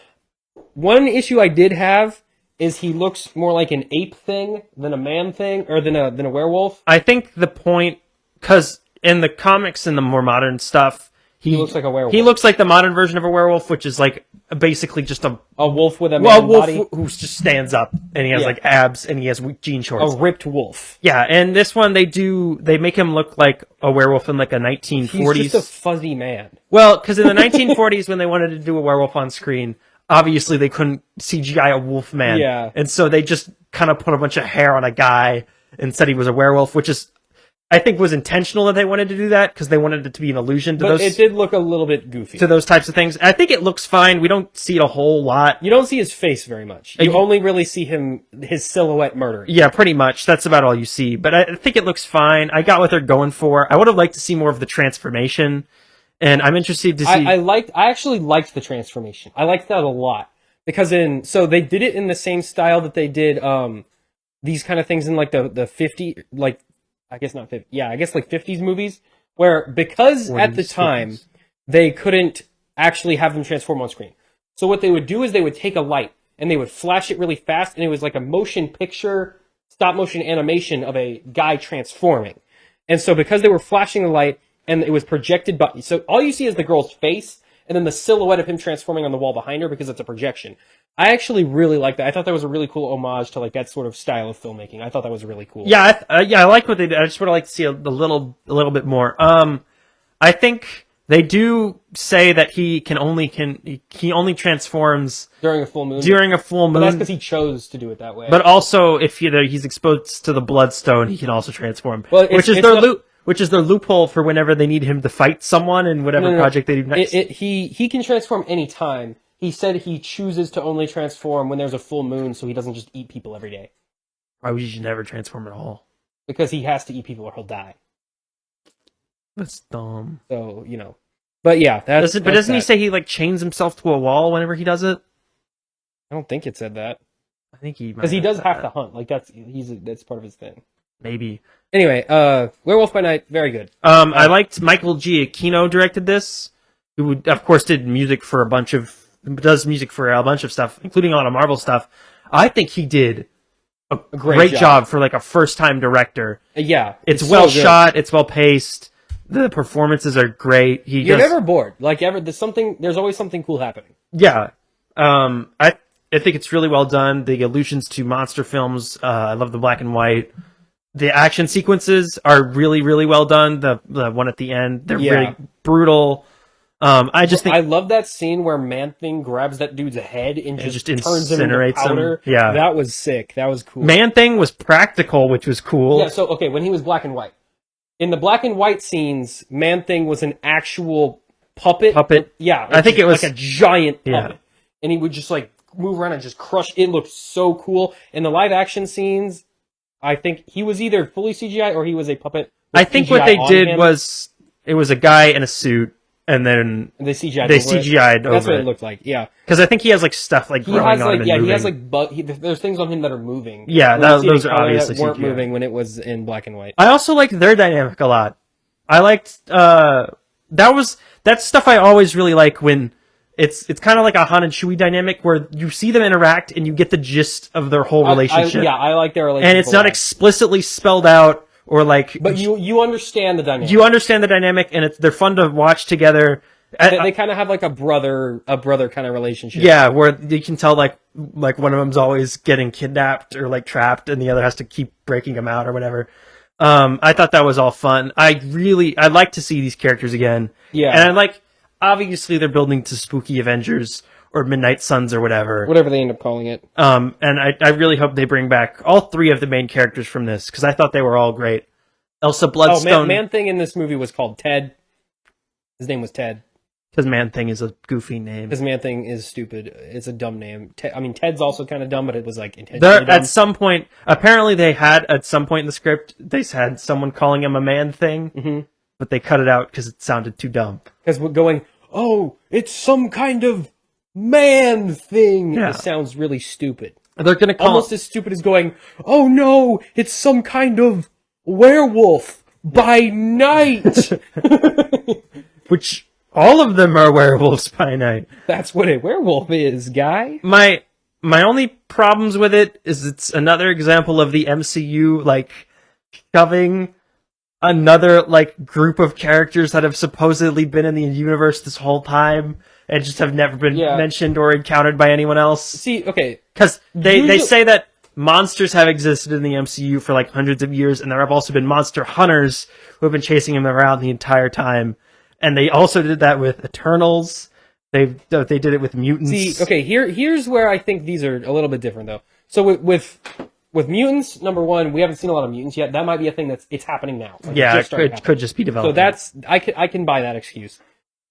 One issue I did have is he looks more like an ape thing than a man thing, or than a werewolf. I think the point, because in the comics and the more modern stuff, He looks like a werewolf. He looks like the modern version of a werewolf, which is like basically just a wolf with a man body. Who just stands up and he has like abs and he has jean shorts. A ripped wolf. Yeah, and this one they make him look like a werewolf in like a 1940s. He's just a fuzzy man. Well, because in the 1940s when they wanted to do a werewolf on screen, obviously they couldn't CGI a wolf man. Yeah. And so they just kind of put a bunch of hair on a guy and said he was a werewolf, which is I think was intentional that they wanted to do that because they wanted it to be an illusion to but those. It did look a little bit goofy to those types of things. I think it looks fine. We don't see it a whole lot. You don't see his face very much. You only really see his silhouette murdering. Yeah, pretty much. That's about all you see. But I think it looks fine. I got what they're going for. I would have liked to see more of the transformation, and I'm interested to see. I actually liked the transformation. I liked that a lot because so they did it in the same style that they did these kind of things in like the 50 like. I guess not 50. Yeah, I guess like 50s movies where because at the time they couldn't actually have them transform on screen. So what they would do is they would take a light and they would flash it really fast and it was like a motion picture, stop motion animation of a guy transforming. And so because they were flashing the light and it was projected so all you see is the girl's face and then the silhouette of him transforming on the wall behind her because it's a projection. I actually really like that. I thought that was a really cool homage to like that sort of style of filmmaking. I thought that was really cool. Yeah, I like what they did. I just would like to see a little bit more. I think they do say that he only transforms during a full moon. But that's because he chose to do it that way. But also, if he's exposed to the bloodstone, he can also transform. Well, which is their loophole for whenever they need him to fight someone in whatever project they do next. He can transform anytime. He said he chooses to only transform when there's a full moon so he doesn't just eat people every day. Why would you never transform at all? Because he has to eat people or he'll die. That's dumb. So, But yeah, doesn't he say he like chains himself to a wall whenever he does it? I don't think it said that. I think he because he does have to hunt. Like that's part of his thing. Maybe. Anyway, Werewolf by Night, very good. I liked Michael Giacchino directed this, who of course does music for a bunch of stuff, including a lot of Marvel stuff. I think he did a great job for like a first-time director. Yeah, it's well shot, it's well paced. The performances are great. You're never bored. Like there's always something cool happening. Yeah. I think it's really well done. The allusions to monster films, I love the black and white. The action sequences are really, really well done. The one at the end, they're really brutal. I love that scene where Man-Thing grabs that dude's head and just turns him into incinerates powder. him. Yeah, that was sick. That was cool. Man-Thing was practical, which was cool. Yeah. So when he was black and white, in the black and white scenes, Man-Thing was an actual puppet. Yeah, I think it was like a giant puppet, and he would just like move around and just crush. It looked so cool. In the live action scenes, I think he was either fully CGI or he was a puppet. I think what they did was it was a guy in a suit. And then they CGI'd over That's what it looked like, yeah. Because I think he has like stuff like growing on and moving. He has like there's things on him that are moving. Yeah, those are obviously that weren't moving when it was in black and white. I also liked their dynamic a lot. I liked that's stuff I always really like when it's kind of like a Han and Chewie dynamic where you see them interact and you get the gist of their whole relationship. I like their relationship. And it's not explicitly spelled out. Or like, but you understand the dynamic. You understand the dynamic, and they're fun to watch together. They kind of have like a brother kind of relationship. Yeah, where you can tell like one of them's always getting kidnapped or like trapped, and the other has to keep breaking them out or whatever. I thought that was all fun. I'd like to see these characters again. Yeah, and obviously they're building to Spooky Avengers or Midnight Suns or whatever they end up calling it. And I really hope they bring back all three of the main characters from this, because I thought they were all great. Elsa Bloodstone. Man-Thing in this movie was called Ted. His name was Ted. Because Man-Thing is a goofy name. Because Man-Thing is stupid. It's a dumb name. Ted's also kind of dumb, but it was like intentionally dumb. At some point, apparently they had, at some point in the script, they had someone calling him a Man-Thing, but they cut it out because it sounded too dumb. Because we're going, oh, it's some kind of man thing. Yeah. It sounds really stupid. They're gonna call almost as stupid as going, oh no, it's some kind of werewolf by night. Which all of them are werewolves by night. That's what a werewolf is, guy. My only problems with it is it's another example of the MCU shoving another like group of characters that have supposedly been in the universe this whole time and just have never been mentioned or encountered by anyone else. See, okay, because they say that monsters have existed in the MCU for like hundreds of years, and there have also been monster hunters who have been chasing them around the entire time. And they also did that with Eternals. They did it with mutants. See, okay, here's where I think these are a little bit different though. So with mutants, number one, we haven't seen a lot of mutants yet. That might be a thing it's happening now. Like, it could just be developed. So I can buy that excuse.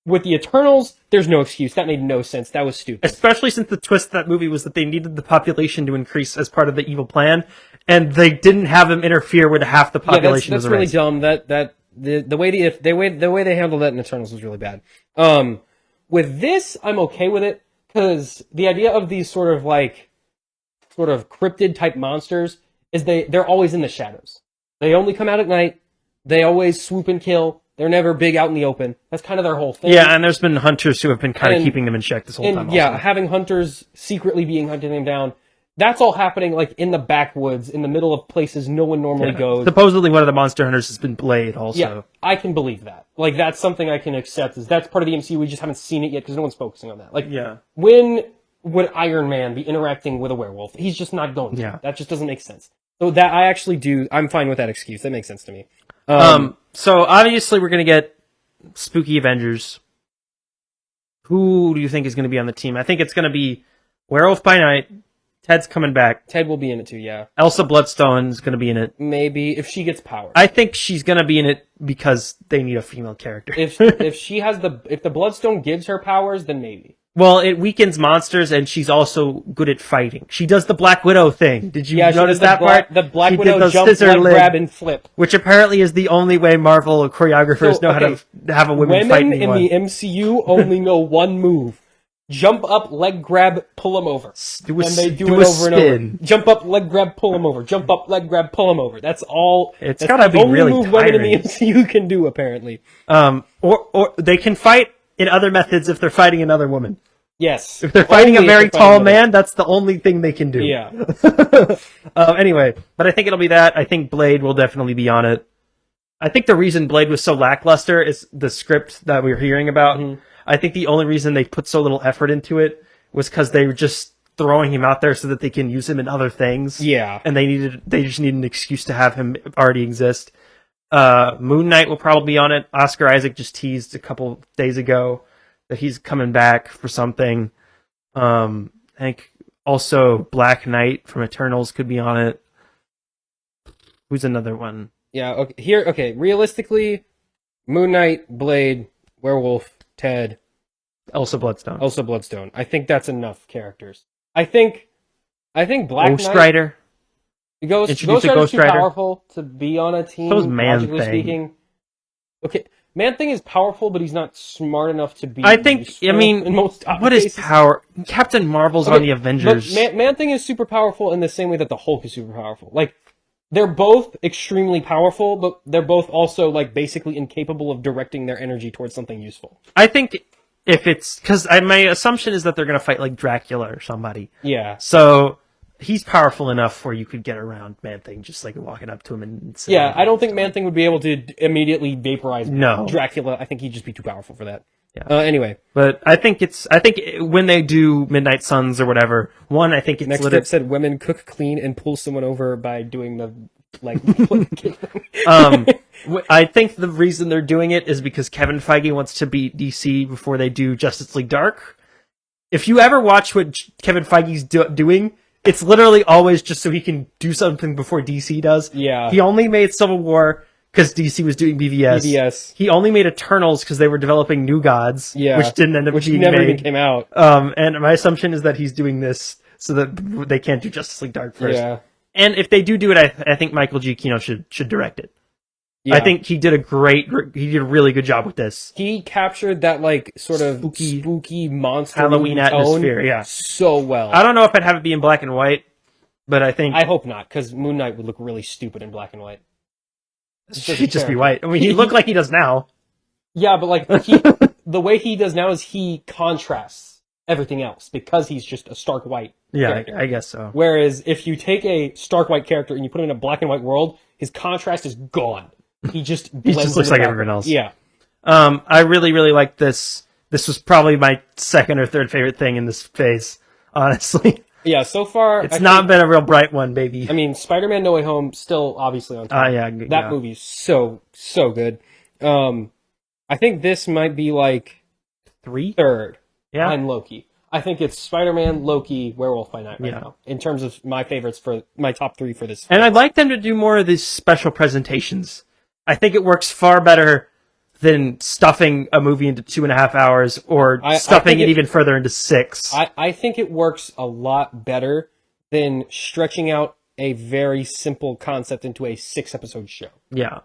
With the Eternals, there's no excuse. That made no sense. That was stupid. Especially since the twist of that movie was that they needed the population to increase as part of the evil plan, and they didn't have them interfere with half the population. That's really dumb. The way they handled that in Eternals was really bad. With this, I'm okay with it because the idea of these sort of cryptid type monsters is they're always in the shadows. They only come out at night. They always swoop and kill. They're never big out in the open. That's kind of their whole thing. Yeah, and there's been hunters who have been kind of keeping them in check this whole time. Yeah, also. Having hunters secretly hunting them down. That's all happening like in the backwoods, in the middle of places no one normally goes. Supposedly one of the monster hunters has been Blade also. Yeah, I can believe that. Like, that's something I can accept. That's part of the MCU. We just haven't seen it yet because no one's focusing on that. Like, when would Iron Man be interacting with a werewolf? He's just not going to. Yeah. That just doesn't make sense. So that I actually do. I'm fine with that excuse. That makes sense to me. So obviously we're going to get Spooky Avengers. Who do you think is going to be on the team? I think it's going to be Werewolf by Night. Ted's coming back. Ted will be in it too, yeah. Elsa Bloodstone is going to be in it. Maybe, if she gets power. I think she's going to be in it because they need a female character. If she has if the Bloodstone gives her powers, then maybe. Well, it weakens monsters, and she's also good at fighting. She does the Black Widow thing. Did you notice that part? The Black Widow jump, grab, and flip. Which apparently is the only way Marvel choreographers know how to have a women fight anyone. Women in the MCU only know one move. Jump up, leg grab, pull them over. And they do it over and over. Jump up, leg grab, pull them over. Jump up, leg grab, pull them over. That's all. It's gotta be really tiring. That's the only move women in the MCU can do, apparently. Or they can fight in other methods if they're fighting another woman. Yes. If they're fighting a very tall man, that's the only thing they can do. Yeah. Anyway, but I think it'll be that. I think Blade will definitely be on it. I think the reason Blade was so lackluster is the script that we were hearing about. Mm-hmm. I think the only reason they put so little effort into it was because they were just throwing him out there so that they can use him in other things. Yeah. And they just need an excuse to have him already exist. Moon Knight will probably be on it. Oscar Isaac just teased a couple days ago that he's coming back for something. I think also Black Knight from Eternals could be on it. Who's another one? Yeah, okay. Realistically, Moon Knight, Blade, Werewolf, Ted, Elsa Bloodstone. I think that's enough characters. I think Black Ghost Rider. Ghost Rider's too powerful to be on a team. So's Man-Thing. Speaking. Okay, Man-Thing is powerful, but he's not smart enough to be. I think. I mean, in most what cases. is power? Captain Marvel's on the Avengers. Man-Thing is super powerful in the same way that the Hulk is super powerful. Like, they're both extremely powerful, but they're both also like basically incapable of directing their energy towards something useful. I think if it's because my assumption is that they're going to fight like Dracula or somebody. Yeah. So he's powerful enough where you could get around Man-Thing just like walking up to him and saying, yeah, I don't think Man-Thing would be able to immediately vaporize Dracula. I think he'd just be too powerful for that. Yeah. Anyway, but I think when they do Midnight Suns or whatever, I think it's next step said women cook, clean, and pull someone over by doing the I think the reason they're doing it is because Kevin Feige wants to beat DC before they do Justice League Dark. If you ever watch what Kevin Feige's doing, it's literally always just so he can do something before DC does. Yeah. He only made Civil War because DC was doing BVS. He only made Eternals because they were developing New Gods, which didn't end up being never made. Even came out. And my assumption is that he's doing this so that they can't do Justice League Dark first. Yeah. And if they do it, I think Michael Giacchino should direct it. Yeah. I think he did a really good job with this. He captured that like sort of spooky monster Halloween atmosphere, so well. I don't know if I'd have it be in black and white, but I hope not, because Moon Knight would look really stupid in black and white. He'd just be white. I mean, he look like he does now. Yeah, but like the way he does now is he contrasts everything else because he's just a stark white character. I guess so. Whereas if you take a stark white character and you put him in a black and white world, his contrast is gone. He just looks like everyone else. Yeah. I really, really like this. This was probably my second or third favorite thing in this phase, honestly. Yeah, so far... It's not been a real bright one, baby. I mean, Spider-Man No Way Home, still obviously on top. That movie is so good. I think this might be like... third behind Loki. I think it's Spider-Man, Loki, Werewolf by Night right now, in terms of my favorites for my top 3 for this. And I'd like them to do more of these special presentations. I think it works far better than stuffing a movie into 2.5 hours or stuffing it even further into 6. I think it works a lot better than stretching out a very simple concept into a 6-episode show. Yeah.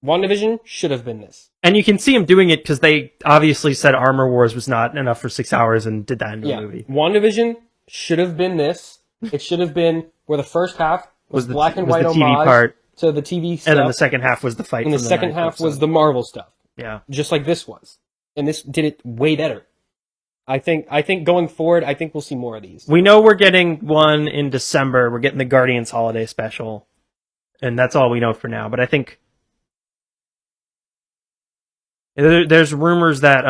WandaVision should have been this. And you can see them doing it because they obviously said Armor Wars was not enough for 6 hours and did that into a movie. WandaVision should have been this. It should have been where the first half was black and white the TV homage part, to the TV stuff. and then the second half was the fight. And the second half was the Marvel stuff. Yeah. Just like this was. And this did it way better. I think going forward, I think we'll see more of these. We know we're getting one in December. We're getting the Guardians Holiday Special. And that's all we know for now. But I think there's rumors that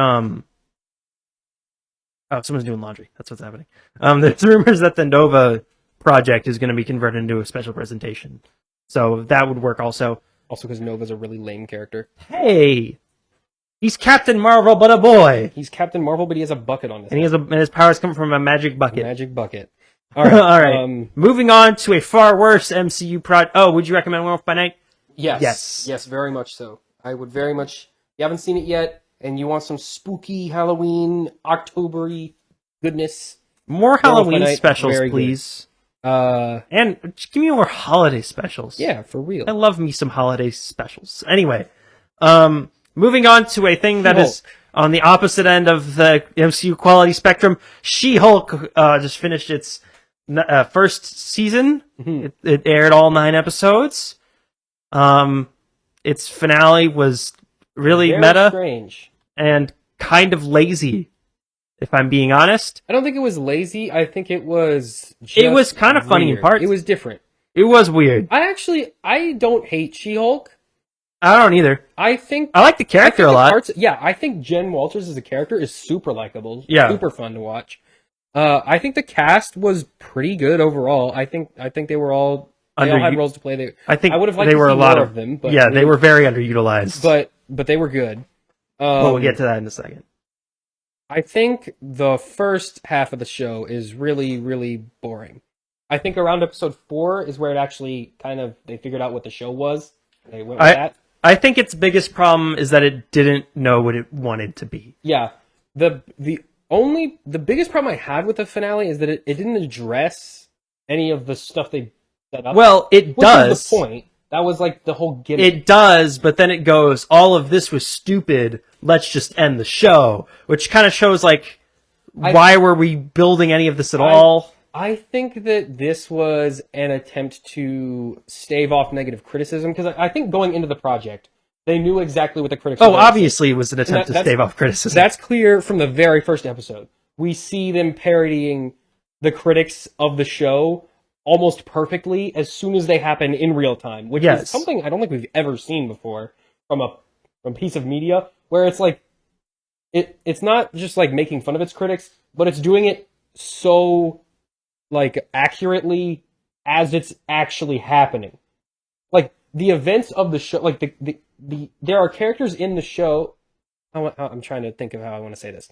someone's doing laundry. That's what's happening. There's rumors that the Nova project is going to be converted into a special presentation. So that would work also. Also because Nova's a really lame character. Hey! He's Captain Marvel, but a boy! He's Captain Marvel, but he has a bucket on his head. And his powers come from a magic bucket. Magic bucket. Alright. Alright. Moving on to a far worse MCU project. Oh, would you recommend Werewolf by Night? Yes. Yes, very much so. I would very much... You haven't seen it yet, and you want some spooky Halloween, October-y goodness. More Halloween specials, please. And just give me more holiday specials. Yeah, for real. I love me some holiday specials. Anyway, moving on to a thing that is on the opposite end of the MCU quality spectrum. She-Hulk just finished its first season. Mm-hmm. It aired all 9 episodes. Its finale was really very meta, strange, and kind of lazy, if I'm being honest. I don't think it was lazy. I think it was it was kind of funny in parts. It was different. It was weird. I don't hate She-Hulk. I don't either. I like the character a lot. I think Jen Walters as a character is super likable. Yeah. Super fun to watch. I think the cast was pretty good overall. I think they were all... They all had roles to play. I would have liked to see more of them. But they were very underutilized. But they were good. Well, we'll get to that in a second. I think the first half of the show is really, really boring. I think around episode 4 is where it actually they figured out what the show was. They went with that. I think its biggest problem is that it didn't know what it wanted to be. Yeah. The biggest problem I had with the finale is that it didn't address any of the stuff they set up. Well, it does. Was the point. That was like the whole gimmick. It does, but then it goes, all of this was stupid, let's just end the show. Which kind of shows, why were we building any of this at all? I think that this was an attempt to stave off negative criticism, because I think going into the project, they knew exactly what the critics were. Obviously it was an attempt to stave off criticism. That's clear from the very first episode. We see them parodying the critics of the show almost perfectly as soon as they happen in real time, which is something I don't think we've ever seen before from a piece of media, where it's it's not just making fun of its critics, but it's doing it so accurately as it's actually happening. The events of the show, there are characters in the show. I'm trying to think of how I want to say this.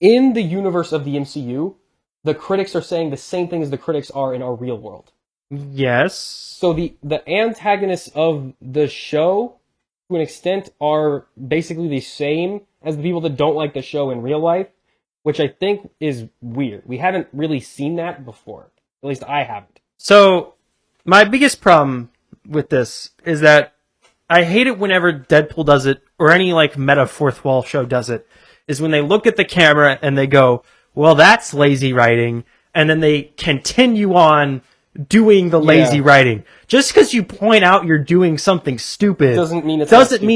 In the universe of the MCU, the critics are saying the same thing as the critics are in our real world. Yes. So the antagonists of the show, to an extent, are basically the same as the people that don't like the show in real life, which I think is weird. We haven't really seen that before. At least I haven't. So, my biggest problem with this is that I hate it whenever Deadpool does it, or any meta fourth wall show does it, is when they look at the camera and they go, well, that's lazy writing, and then they continue on doing the lazy writing. Just because you point out you're doing something stupid doesn't mean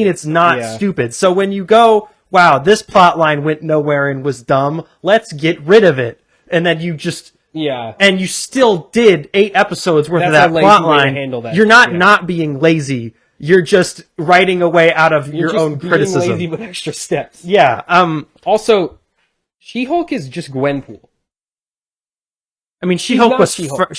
it's not stupid. So when you go, wow, this plot line went nowhere and was dumb, let's get rid of it. And then you just... Yeah. And you still did 8 episodes worth of that plot line. You're not being lazy. you're just writing a way out of your own criticism. You're lazy with extra steps. Yeah. Also, She-Hulk is just Gwenpool. I mean, She-Hulk was first.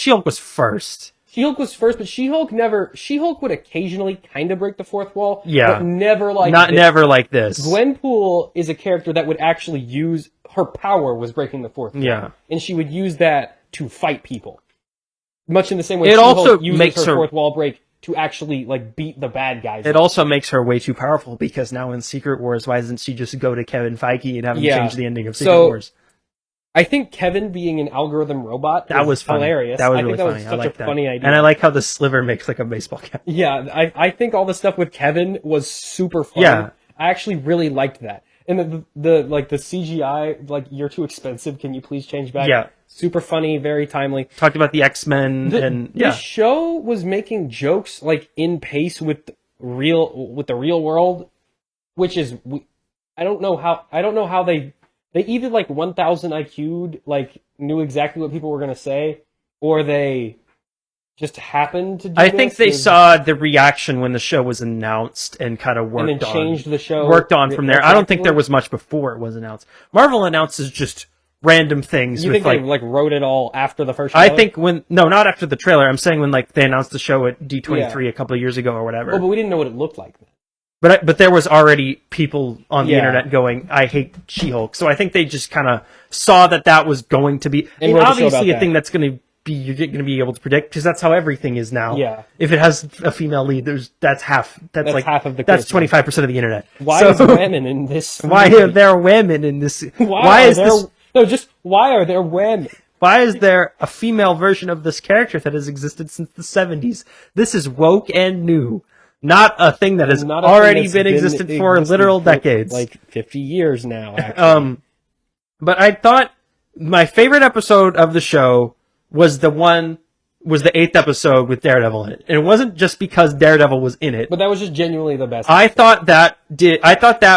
She-Hulk was first, but She-Hulk would occasionally kind of break the fourth wall. Yeah. But never like never like this. Gwenpool is a character that would actually use her power was breaking the fourth wall. Yeah. And she would use that to fight people. Much in the same way It also uses makes her fourth wall break to actually like beat the bad guys. It also makes her way too powerful because now in Secret Wars, why doesn't she just go to Kevin Feige and have him change the ending of Secret Wars? I think Kevin being an algorithm robot was hilarious. That was really funny. I think that was such a funny idea. And I like how the sliver makes like a baseball cap. Yeah, I think all the stuff with Kevin was super fun. Yeah. I actually really liked that. And the CGI, like, you're too expensive, can you please change back? Yeah. Super funny, very timely. Talked about the X-Men The show was making jokes like in pace with the real world, which is I don't know how they either like 1000 IQ'd, like knew exactly what people were going to say, or they just happened to do I think they saw the reaction when the show was announced and kind of worked on. And then changed the show. Worked on from there. I don't think there was much before it was announced. Marvel announces just random things. You think they like wrote it all after the first show? I think not after the trailer. I'm saying when like they announced the show at D23 a couple of years ago or whatever. Well, but we didn't know what it looked like then. But there was already people on the internet going, I hate She-Hulk. So I think they just kind of saw that was going to be obviously a thing that's going to be you're going to be able to predict because that's how everything is now. Yeah. If it has a female lead, that's half of the 25% of the internet. Why is women in this? Why are there women in this? Why are there women? Why is there a female version of this character that has existed since the 70s? This is woke and new. Not a thing that has already been existed for literal decades. Like 50 years now, actually. But I thought my favorite episode of the show was the 8th episode with Daredevil in it. And it wasn't just because Daredevil was in it. But that was just genuinely the best. I thought that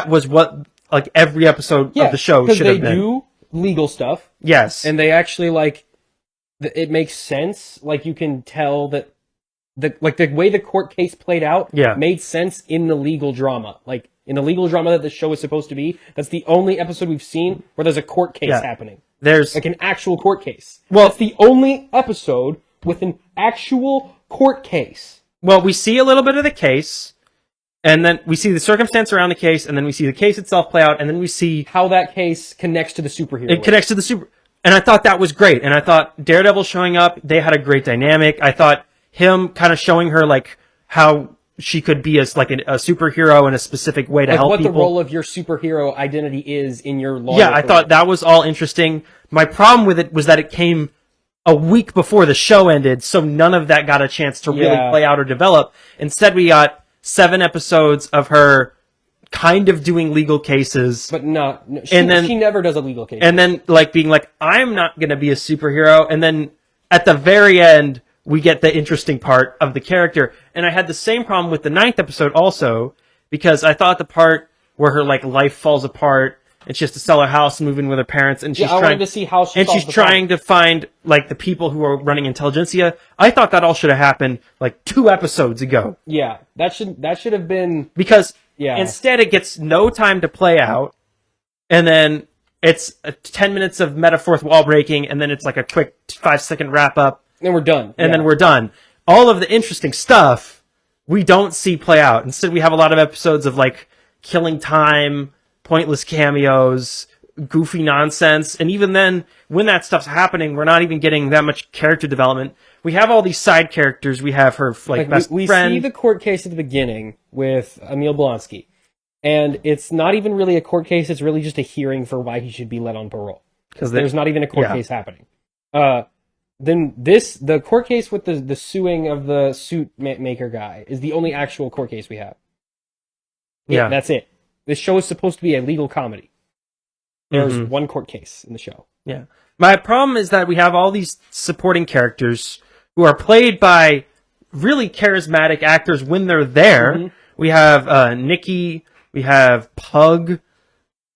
was what like every episode of the show should have been. Because they do legal stuff. Yes. And they actually like it makes sense. Like you can tell that the way the court case played out made sense in the legal drama. Like in the legal drama that the show is supposed to be. That's the only episode we've seen where there's a court case happening. There's like an actual court case. Well, that's the only episode with an actual court case. Well, we see a little bit of the case, and then we see the circumstance around the case, and then we see the case itself play out, and then we see how that case connects to the superhero. It connects to the super, and I thought that was great. And I thought Daredevil showing up, they had a great dynamic. I thought him kind of showing her like how she could be as like a superhero in a specific way to help people. What the role of your superhero identity is in your law. Yeah, I thought that was all interesting. My problem with it was that it came a week before the show ended, so none of that got a chance to really play out or develop. Instead, we got 7 episodes of her kind of doing legal cases. But she never does a legal case. And then like being like, I'm not going to be a superhero. And then at the very end, we get the interesting part of the character. And I had the same problem with the 9th episode also, because I thought the part where her like life falls apart and she has to sell her house and move in with her parents, and she's wanted to see how she's trying to find like the people who are running intelligentsia. I thought that all should have happened like 2 episodes ago. Yeah, that should have been, because instead it gets no time to play out, and then it's 10 minutes of meta fourth wall breaking, and then it's like a quick 5-second wrap up. And we're done. And then we're done. All of the interesting stuff we don't see play out. Instead, we have a lot of episodes of like killing time, pointless cameos, goofy nonsense. And even then, when that stuff's happening, we're not even getting that much character development. We have all these side characters. We have her like best friend. We see the court case at the beginning with Emil Blonsky. And it's not even really a court case. It's really just a hearing for why he should be let on parole. Because there's not even a court case happening. Then the court case with the suing of the suit maker guy is the only actual court case we have. Yeah, that's it. This show is supposed to be a legal comedy. There's one court case in the show. Yeah. My problem is that we have all these supporting characters who are played by really charismatic actors when they're there. We have Nikki, we have Pug,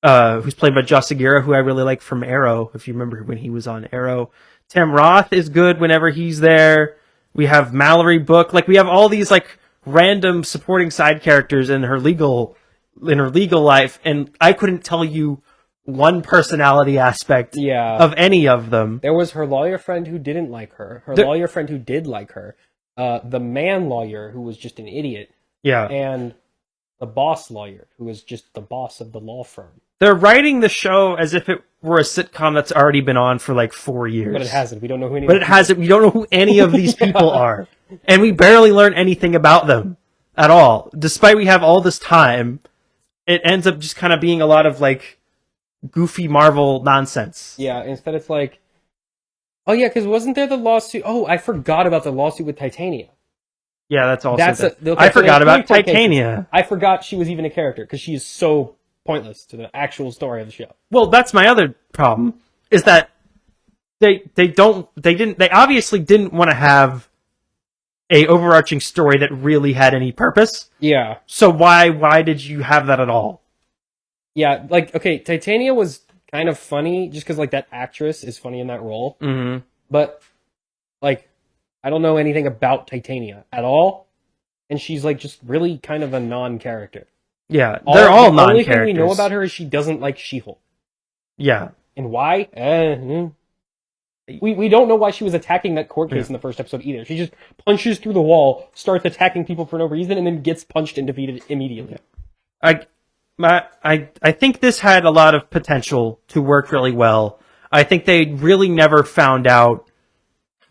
who's played by Josh Segura, who I really like from Arrow, if you remember when he was on Arrow. Tim Roth is good whenever he's there. We have Mallory Book. Like, we have all these, like, random supporting side characters in her legal life, and I couldn't tell you one personality aspect of any of them. There was her lawyer friend who didn't like her. Lawyer friend who did like her. The man lawyer who was just an idiot. Yeah. And the boss lawyer who was just the boss of the law firm. They're writing the show as if it were a sitcom that's already been on for like 4 years. But it hasn't. We don't know who any. But it hasn't. We don't know who any of these people are, and we barely learn anything about them at all. Despite we have all this time, it ends up just kind of being a lot of like goofy Marvel nonsense. Yeah, instead it's like, oh yeah, because wasn't there the lawsuit? Oh, I forgot about the lawsuit with Titania. Yeah, that's also. I forgot about Titania. I forgot she was even a character because she is so pointless to the actual story of the show. Well, that's my other problem, is that they obviously didn't want to have a overarching story that really had any purpose. Yeah. So why did you have that at all? Yeah, like, okay, Titania was kind of funny just because, like, that actress is funny in that role. Mm-hmm. But, like, I don't know anything about Titania at all. And she's, like, just really kind of a non-character. Yeah, they're all non-characters. The only thing we know about her is she doesn't like She-Hulk. Yeah. And why? We don't know why she was attacking that court case in the first episode either. She just punches through the wall, starts attacking people for no reason, and then gets punched and defeated immediately. I think this had a lot of potential to work really well. I think they really never found out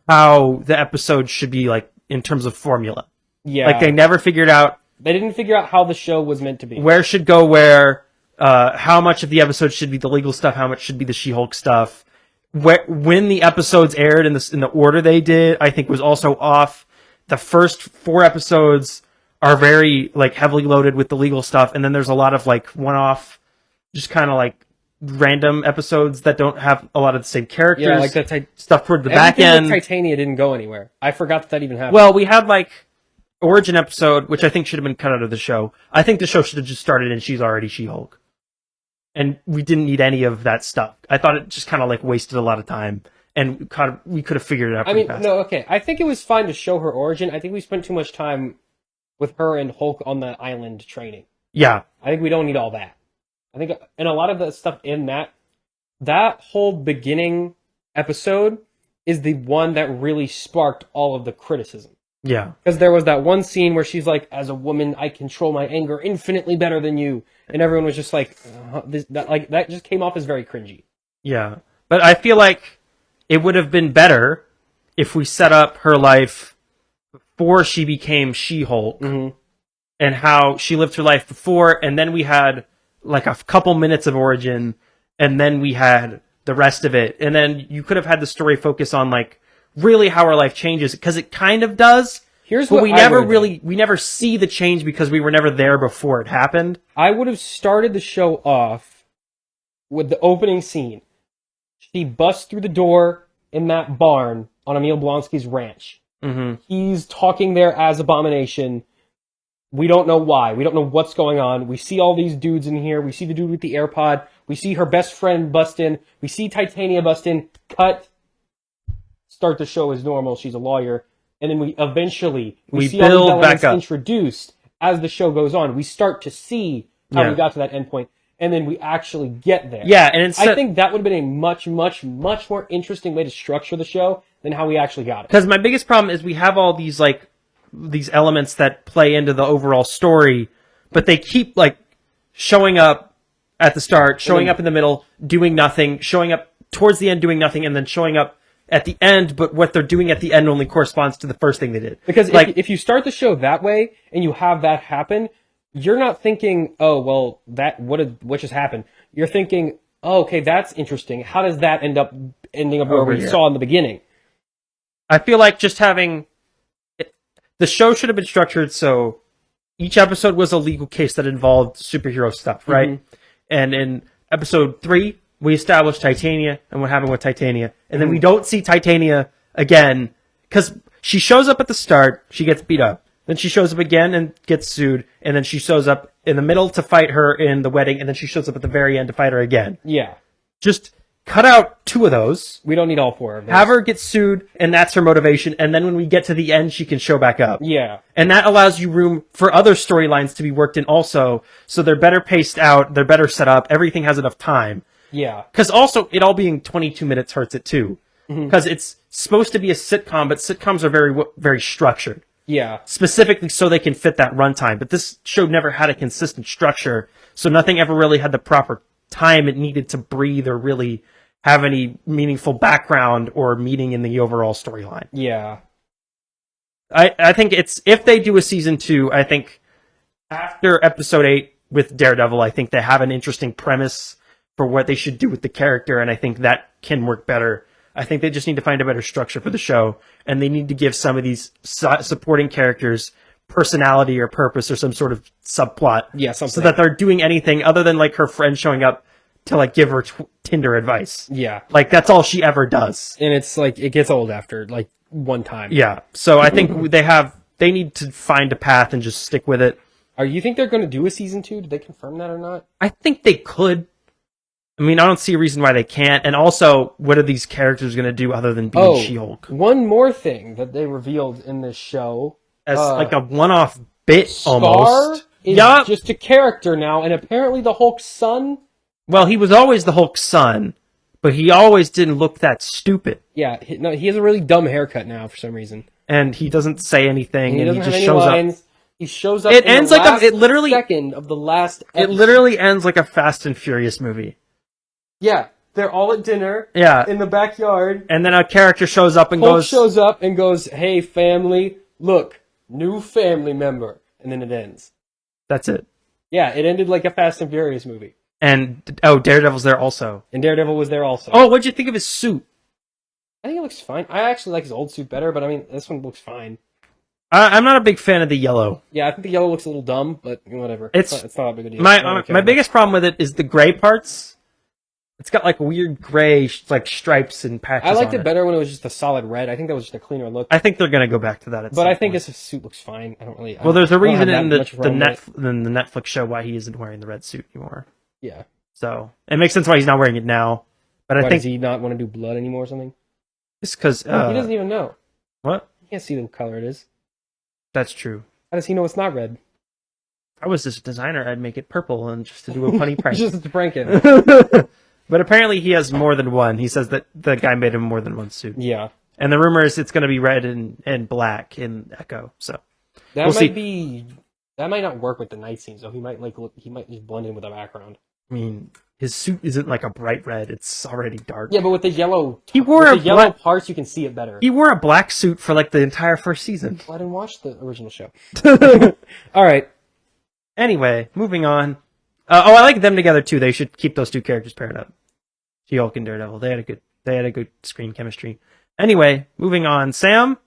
how the episode should be, like, in terms of formula. Yeah. Like, they never figured out... They didn't figure out how the show was meant to be. Where should go where, how much of the episode should be the legal stuff, how much should be the She-Hulk stuff. When the episodes aired in the order they did, I think was also off. The first 4 episodes are very, like, heavily loaded with the legal stuff, and then there's a lot of, like, one-off, just kind of, like, random episodes that don't have a lot of the same characters. Yeah, like the stuff toward the back end. With Titania didn't go anywhere. I forgot that even happened. Well, we had, like, origin episode, which I think should have been cut out of the show. I think the show should have just started and she's already She-Hulk. And we didn't need any of that stuff. I thought it just kind of, like, wasted a lot of time. And we could have figured it out pretty fast. No, okay. I think it was fine to show her origin. I think we spent too much time with her and Hulk on the island training. Yeah. I think we don't need all that. I think, and a lot of the stuff in that whole beginning episode is the one that really sparked all of the criticism. Yeah. Because there was that one scene where she's like, as a woman, I control my anger infinitely better than you. And everyone was just like, that just came off as very cringy. Yeah. But I feel like it would have been better if we set up her life before she became She-Hulk, and how she lived her life before, and then we had like a couple minutes of origin, and then we had the rest of it, and then you could have had the story focus on like really how her life changes, because it kind of does. But we never see the change because we were never there before it happened. I would have started the show off with the opening scene. She busts through the door in that barn on Emil Blonsky's ranch. Mm-hmm. He's talking there as Abomination. We don't know why. We don't know what's going on. We see all these dudes in here. We see the dude with the AirPod. We see her best friend bust in. We see Titania bust in. Cut. Start the show as normal. She's a lawyer. And then we see all these elements introduced as the show goes on. We start to see how we got to that endpoint. And then we actually get there. Yeah, and I think that would have been a much, much, much more interesting way to structure the show than how we actually got it. Because my biggest problem is we have all these like these elements that play into the overall story, but they keep like showing up at the start, showing up in the middle, doing nothing, showing up towards the end, doing nothing, and then showing up at the end, but what they're doing at the end only corresponds to the first thing they did. Because like, if you start the show that way and you have that happen, you're not thinking, oh, well, what just happened? You're thinking, oh, okay, that's interesting. How does that ending up where we saw in the beginning? I feel like just having the show should have been structured so each episode was a legal case that involved superhero stuff, right? Mm-hmm. And in episode 3, we established Titania and what happened with Titania. And then we don't see Titania again because she shows up at the start, she gets beat up. Then she shows up again and gets sued. And then she shows up in the middle to fight her in the wedding. And then she shows up at the very end to fight her again. Yeah. Just cut out 2 of those. We don't need all 4 of them. Have her get sued, and that's her motivation. And then when we get to the end, she can show back up. Yeah. And that allows you room for other storylines to be worked in also. So they're better paced out. They're better set up. Everything has enough time. Yeah. Because also, it all being 22 minutes hurts it too. Because it's supposed to be a sitcom, but sitcoms are very, very structured. Yeah. Specifically so they can fit that runtime. But this show never had a consistent structure. So nothing ever really had the proper time it needed to breathe or really have any meaningful background or meaning in the overall storyline. Yeah. I think if they do a season 2, I think after episode 8 with Daredevil, I think they have an interesting premise for what they should do with the character, and I think that can work better. I think they just need to find a better structure for the show, and they need to give some of these supporting characters personality or purpose or some sort of subplot. Yeah, something. So that they're doing anything other than like her friend showing up to like give her Tinder advice. Yeah. Like that's all she ever does. And it's like, it gets old after like one time. Yeah. So I think they need to find a path and just stick with it. You think they're going to do a season 2? Did they confirm that or not? I think they could. I mean, I don't see a reason why they can't. And also, what are these characters going to do other than being She-Hulk? One more thing that they revealed in this show. As like a one-off bit, Scar almost. Is just a character now, and apparently the Hulk's son. Well, he was always the Hulk's son, but he always didn't look that stupid. Yeah, he has a really dumb haircut now for some reason. And he doesn't say anything, and he doesn't just have any shows lines. up. He shows up. It ends like it literally second of the last. It literally ends like a Fast and Furious movie. Yeah, they're all at dinner. Yeah, in the backyard, and then a character shows up and Hulk shows up and goes, "Hey, family, look, new family member," and then it ends. That's it. Yeah, it ended like a Fast and Furious movie. And Daredevil's there also. And Daredevil was there also. Oh, what'd you think of his suit? I think it looks fine. I actually like his old suit better, but I mean, this one looks fine. I'm not a big fan of the yellow. Yeah, I think the yellow looks a little dumb, but whatever. It's not a big deal. My biggest problem with it is the gray parts. It's got like weird gray like stripes and patches. I liked it better when it was just a solid red. I think that was just a cleaner look. I think they're gonna go back to that. But I think his suit looks fine. I don't really. Well, there's a reason in the Netflix show why he isn't wearing the red suit anymore. Yeah. So it makes sense why he's not wearing it now. But I think does he not want to do blood anymore or something? It's because he doesn't even know. What? He can't see the color it is. That's true. How does he know it's not red? If I was this designer, I'd make it purple and just to do a funny prank. Just to prank him. But apparently he has more than one. He says that the guy made him more than one suit. Yeah. And the rumor is it's going to be red and black in Echo. So that that might not work with the night scenes. So he might just blend in with the background. I mean, his suit isn't like a bright red; it's already dark. Yeah, but with the yellow, yellow parts, you can see it better. He wore a black suit for like the entire first season. Well, I didn't watch the original show. All right. Anyway, moving on. I like them together too. They should keep those two characters paired up. She-Hulk and Daredevil. They had a good screen chemistry. Anyway, moving on. Sam,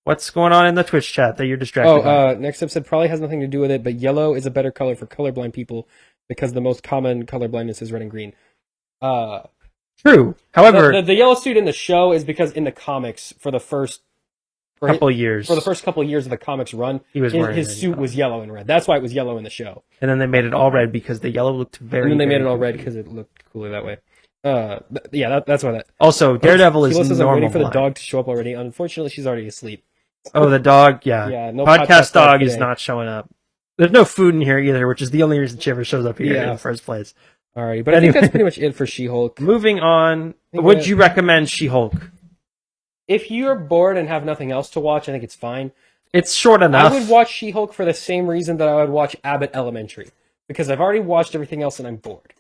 what's going on in the Twitch chat that you're distracted by? Next episode probably has nothing to do with it, but yellow is a better color for colorblind people because the most common color blindness is red and green. True. However, the yellow suit in the show is because in the comics for the first couple years of the comics run, his suit was yellow and red. That's why it was yellow in the show. And then they made it all red because the yellow looked very. And then they made it all red because it looked cooler that way. That's why that. Also, Daredevil is normal. I'm waiting for the dog to show up already. Unfortunately, she's already asleep. Oh, the dog. Yeah. Yeah. No podcast dog is not showing up. There's no food in here either, which is the only reason she ever shows up here in the first place. Alright, but anyway. I think that's pretty much it for She-Hulk. Moving on, would you recommend She-Hulk? If you're bored and have nothing else to watch, I think it's fine. It's short enough. I would watch She-Hulk for the same reason that I would watch Abbott Elementary. Because I've already watched everything else and I'm bored.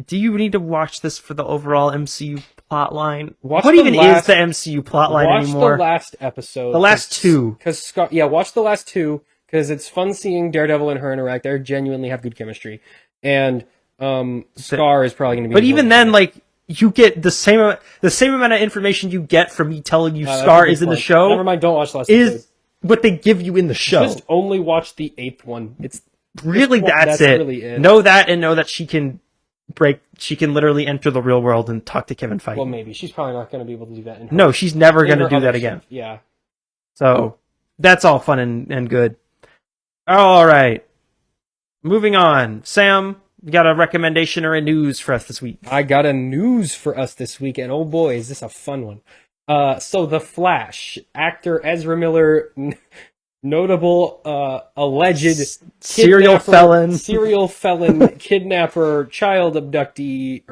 Do you need to watch this for the overall MCU plotline? What even is the MCU plotline anymore? Watch the last episode. The last two. Watch the last two, because it's fun seeing Daredevil and her interact. They genuinely have good chemistry. And Scar is probably going to be... But even then, like, you get the same amount of information you get from me telling you Scar is in the show. Never mind, don't watch the last episode. Is what they give you in the show. Just only watch the 8th one. It's really that's it. Really it. Know that and know that she can literally enter the real world and talk to Kevin Feige. Well, maybe. She's probably not going to be able to do that. No, she's never going to do that again. Yeah. So, that's all fun and good. All right. moving on. Sam, you got a recommendation or a news for us this week? I got a news for us this week, and oh boy, is this a fun one. So The Flash, actor Ezra Miller, notable alleged serial felon, kidnapper, child abductee,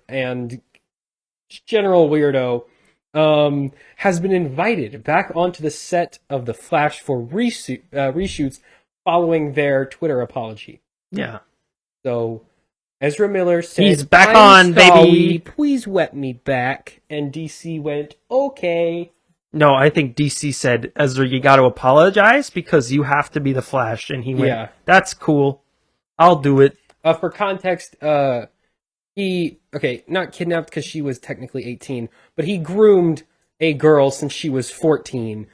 and general weirdo, has been invited back onto the set of The Flash for reshoots following their Twitter apology. Yeah. So Ezra Miller said, he's back on, sorry, baby. Please let me back. And DC went, okay. No, I think DC said, Ezra, you got to apologize because you have to be the Flash. And he went, that's cool. I'll do it. For context, he, not kidnapped because she was technically 18, but he groomed a girl since she was 14,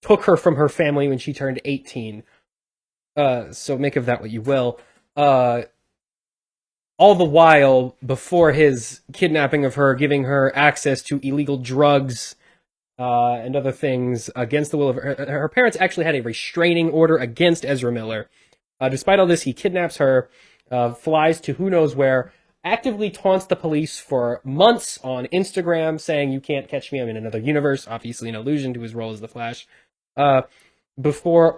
took her from her family when she turned 18. So make of that what you will. All the while, before his kidnapping of her, giving her access to illegal drugs, and other things against the will of her parents actually had a restraining order against Ezra Miller. Despite all this, he kidnaps her, flies to who knows where, actively taunts the police for months on Instagram, saying, you can't catch me, I'm in another universe, obviously an allusion to his role as the Flash. Before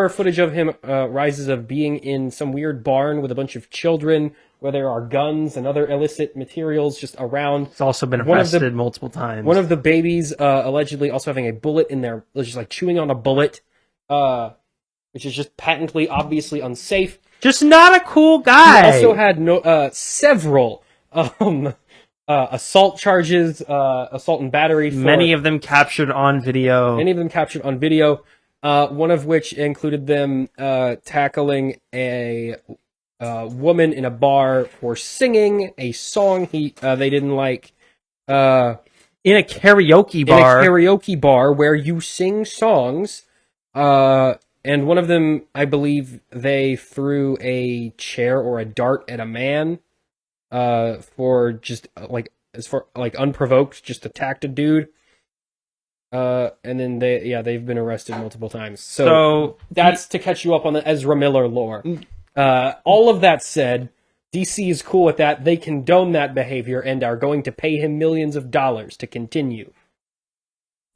footage of him rises of being in some weird barn with a bunch of children where there are guns and other illicit materials just around. It's also been arrested multiple times. One of the babies allegedly also having a bullet in there, just like chewing on a bullet, which is just patently, obviously unsafe. Just not a cool guy. He also had several assault charges, assault and battery. Many of them captured on video. One of which included them tackling a woman in a bar for singing a song they didn't like. In a karaoke bar. In a karaoke bar where you sing songs. And one of them, I believe, they threw a chair or a dart at a man. For just unprovoked, just attacked a dude. And then they've been arrested multiple times. So that's to catch you up on the Ezra Miller lore. All of that said, DC is cool with that. They condone that behavior and are going to pay him millions of dollars to continue.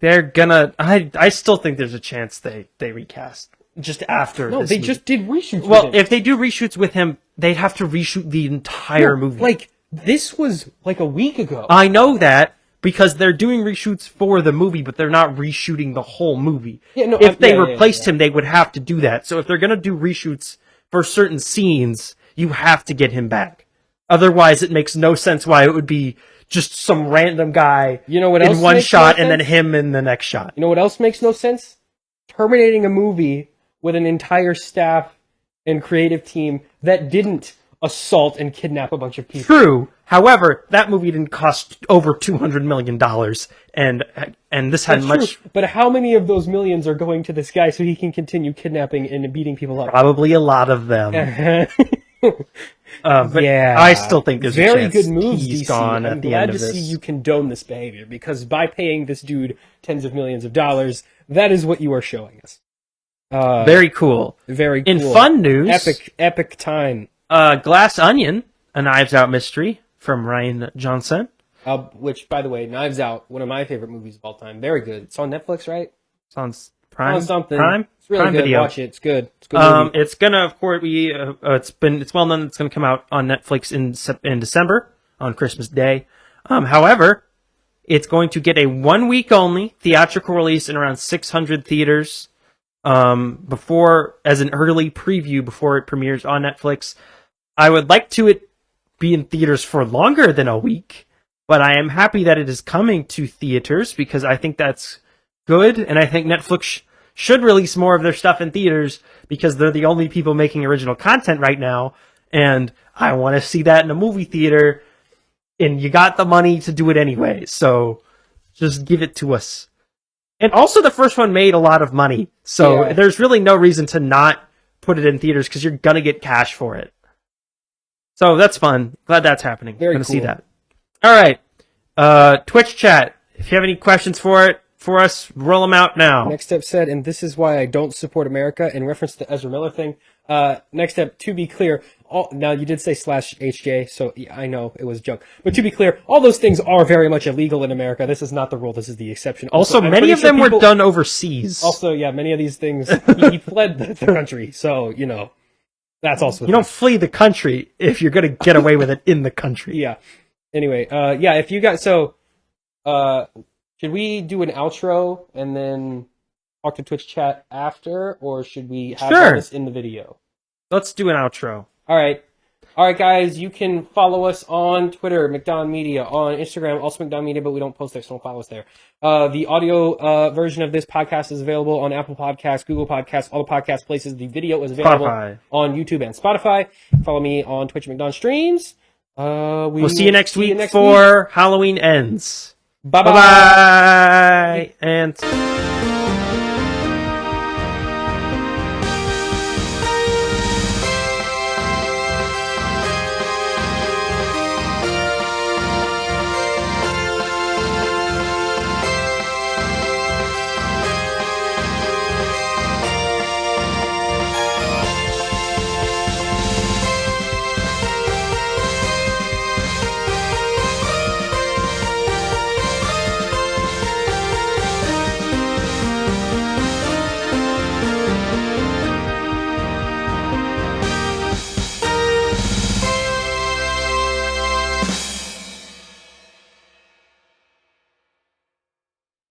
They're gonna. I still think there's a chance they recast just after. No, they just did reshoots. Well, if they do reshoots with him, they'd have to reshoot the entire movie. Like this was like a week ago. I know that because they're doing reshoots for the movie, but they're not reshooting the whole movie. If they replaced him, they would have to do that. So if they're gonna do reshoots for certain scenes, you have to get him back. Otherwise, it makes no sense why it would be just some random guy in one shot and then him in the next shot. You know what else makes no sense? Terminating a movie with an entire staff and creative team that didn't assault and kidnap a bunch of people. True. However, that movie didn't cost over $200 million, and this had much... True. But how many of those millions are going to this guy so he can continue kidnapping and beating people up? Probably a lot of them. But yeah, I still think there's very a chance good moves, he's DC. gone at the end of this. I'm glad to see you condone this behavior, because by paying this dude tens of millions of dollars, that is what you are showing us. Very cool. Very cool. In fun news... Epic time. Glass Onion, a Knives Out mystery from Ryan Johnson. Which, by the way, Knives Out, one of my favorite movies of all time. Very good. It's on Netflix, right? It's on Prime. It's on something. Prime? It's really Prime good. Video. Watch it. It's good. It's a good movie. It's gonna, of course, be. It's well known. It's gonna come out on Netflix in December on Christmas Day. However, it's going to get a 1 week only theatrical release in around 600 theaters. Before, as an early preview before it premieres on Netflix. I would like it be in theaters for longer than a week, but I am happy that it is coming to theaters because I think that's good, and I think Netflix should release more of their stuff in theaters because they're the only people making original content right now, and I want to see that in a movie theater, and you got the money to do it anyway, so just give it to us. And also the first one made a lot of money, so there's really no reason to not put it in theaters because you're going to get cash for it. So that's fun. Glad that's happening. Very Gonna cool. see that. All right. Twitch chat. If you have any questions for it, for us. Roll them out now. Next step said, and this is why I don't support America, in reference to the Ezra Miller thing. Next step, to be clear, now you did say /HJ, so yeah, I know it was a joke. But to be clear, all those things are very much illegal in America. This is not the rule, this is the exception. Also many of them were done overseas. Also, yeah, many of these things, he fled the country, so, you know, that's also... You don't flee the country if you're going to get away with it in the country. Yeah. Anyway, yeah, if you got... So, should we do an outro and then talk to Twitch chat after, or should we have all this in the video? Let's do an outro. All right, guys, you can follow us on Twitter, McDon Media, on Instagram, also McDon Media, but we don't post there, so don't follow us there. The audio version of this podcast is available on Apple Podcasts, Google Podcasts, all the podcast places. The video is available on YouTube and Spotify. Follow me on Twitch McDon Streams. We'll see you next week for Halloween Ends. Bye-bye. Bye-bye. And...